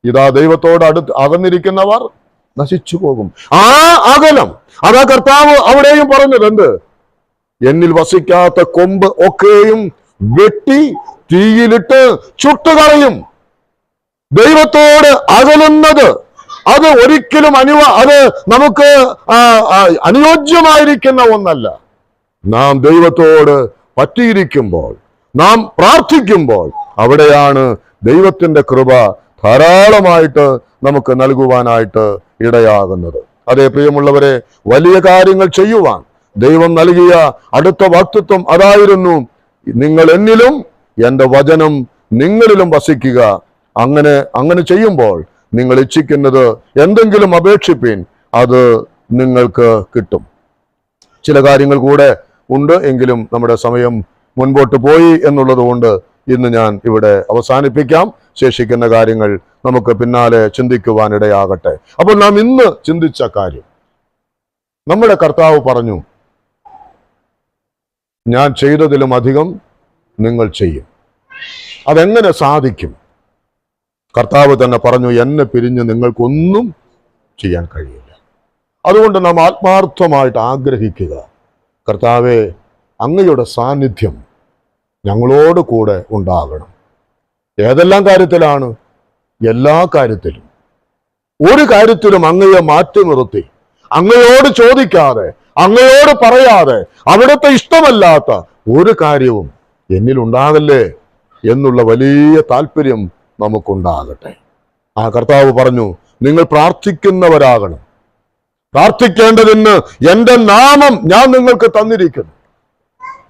ഇതാ ദൈവത്തോട് അകന്നിരിക്കുന്നവർ നശിച്ചു പോകും. ആ അകലം, അതാ കർത്താവ് അവിടെയും പറഞ്ഞത്, എന്ത്? എന്നിൽ വസിക്കാത്ത കൊമ്പ് ഒക്കെയും വെട്ടി തീയിലിട്ട് ചുട്ടുകളയും. ദൈവത്തോട് അകലുന്നത് അത് ഒരിക്കലും അത് നമുക്ക് അനുയോജ്യമായിരിക്കുന്ന ഒന്നല്ല. നാം ദൈവത്തോട് പറ്റിയിരിക്കുമ്പോൾ, നാം പ്രാർത്ഥിക്കുമ്പോൾ, അവിടെയാണ് ദൈവത്തിന്റെ കൃപ ധാരാളമായിട്ട് നമുക്ക് നൽകുവാനായിട്ട് ഇടയാകുന്നത്. അതേ പ്രിയമുള്ളവരെ, വലിയ കാര്യങ്ങൾ ചെയ്യുവാൻ ദൈവം നൽകിയ അടുത്ത വാക്തത്വം അതായിരുന്നു, നിങ്ങൾ എന്നിലും എൻ്റെ വചനം നിങ്ങളിലും വസിക്കുക. അങ്ങനെ ചെയ്യുമ്പോൾ നിങ്ങൾ ഇച്ഛിക്കുന്നത് എന്തെങ്കിലും അപേക്ഷിപ്പീൻ, അത് നിങ്ങൾക്ക് കിട്ടും. ചില കാര്യങ്ങൾ കൂടെ ഉണ്ട്, എങ്കിലും നമ്മുടെ സമയം മുൻപോട്ട് പോയി എന്നുള്ളത് കൊണ്ട് ഇന്ന് ഞാൻ ഇവിടെ അവസാനിപ്പിക്കാം. ശേഷിക്കുന്ന കാര്യങ്ങൾ നമുക്ക് പിന്നാലെ ചിന്തിക്കുവാനിടയാകട്ടെ. അപ്പോൾ നാം ഇന്ന് ചിന്തിച്ച കാര്യം, നമ്മുടെ കർത്താവ് പറഞ്ഞു, ഞാൻ ചെയ്തതിലും അധികം നിങ്ങൾ ചെയ്യും. അതെങ്ങനെ സാധിക്കും? കർത്താവ് തന്നെ പറഞ്ഞു, എന്നെ പിരിഞ്ഞ് നിങ്ങൾക്കൊന്നും ചെയ്യാൻ കഴിയില്ല. അതുകൊണ്ട് നാം ആത്മാർത്ഥമായിട്ട് ആഗ്രഹിക്കുക, കർത്താവേ, അങ്ങയുടെ സാന്നിധ്യം ഞങ്ങളോട് കൂടെ ഉണ്ടാകണം. ഏതെല്ലാം കാര്യത്തിലാണ്? എല്ലാ കാര്യത്തിലും. ഒരു കാര്യത്തിലും അങ്ങയെ മാറ്റി നിർത്തി അങ്ങയോട് ചോദിക്കാതെ, അങ്ങയോട് പറയാതെ, അവിടുത്തെ ഇഷ്ടമല്ലാത്ത ഒരു കാര്യവും എന്നിൽ ഉണ്ടാകല്ലേ എന്നുള്ള വലിയ താല്പര്യം നമുക്കുണ്ടാകട്ടെ. ആ കർത്താവ് പറഞ്ഞു, നിങ്ങൾ പ്രാർത്ഥിക്കുന്നവരാകണം. പ്രാർത്ഥിക്കേണ്ടതിന് എൻ്റെ നാമം ഞാൻ നിങ്ങൾക്ക് തന്നിരിക്കുന്നു.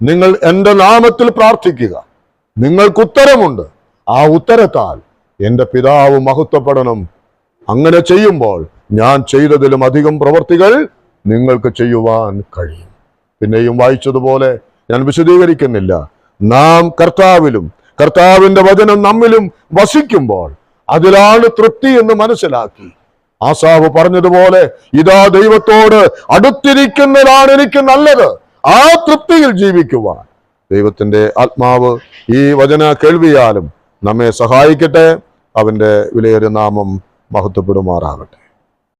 നിങ്ങൾ എൻ്റെ നാമത്തിൽ പ്രാർത്ഥിക്കുക, നിങ്ങൾക്ക് ഉത്തരമുണ്ട്. ആ ഉത്തരത്താൽ എൻ്റെ പിതാവ് മഹത്വപ്പെടണം. അങ്ങനെ ചെയ്യുമ്പോൾ ഞാൻ ചെയ്തതിലും അധികം പ്രവർത്തികൾ നിങ്ങൾക്ക് ചെയ്യുവാൻ കഴിയും. പിന്നെയും വായിച്ചതുപോലെ ഞാൻ വിശദീകരിക്കുന്നില്ല. നാം കർത്താവിലും കർത്താവിന്റെ വചനം നമ്മിലും വസിക്കുമ്പോൾ അതിലാണ് തൃപ്തി എന്ന് മനസ്സിലാക്കി ആസാവ് പറഞ്ഞതുപോലെ, ഇതാ ദൈവത്തോട് അടുത്തിരിക്കുന്നതാണ് എനിക്ക് നല്ലത്. ആ തൃപ്തിയിൽ ജീവിക്കുവാൻ ദൈവത്തിന്റെ ആത്മാവ് ഈ വചന കേൾവിയാലും നമ്മെ സഹായിക്കട്ടെ. അവന്റെ വിലയേറിയ നാമം മഹത്വപ്പെടുമാറാകട്ടെ.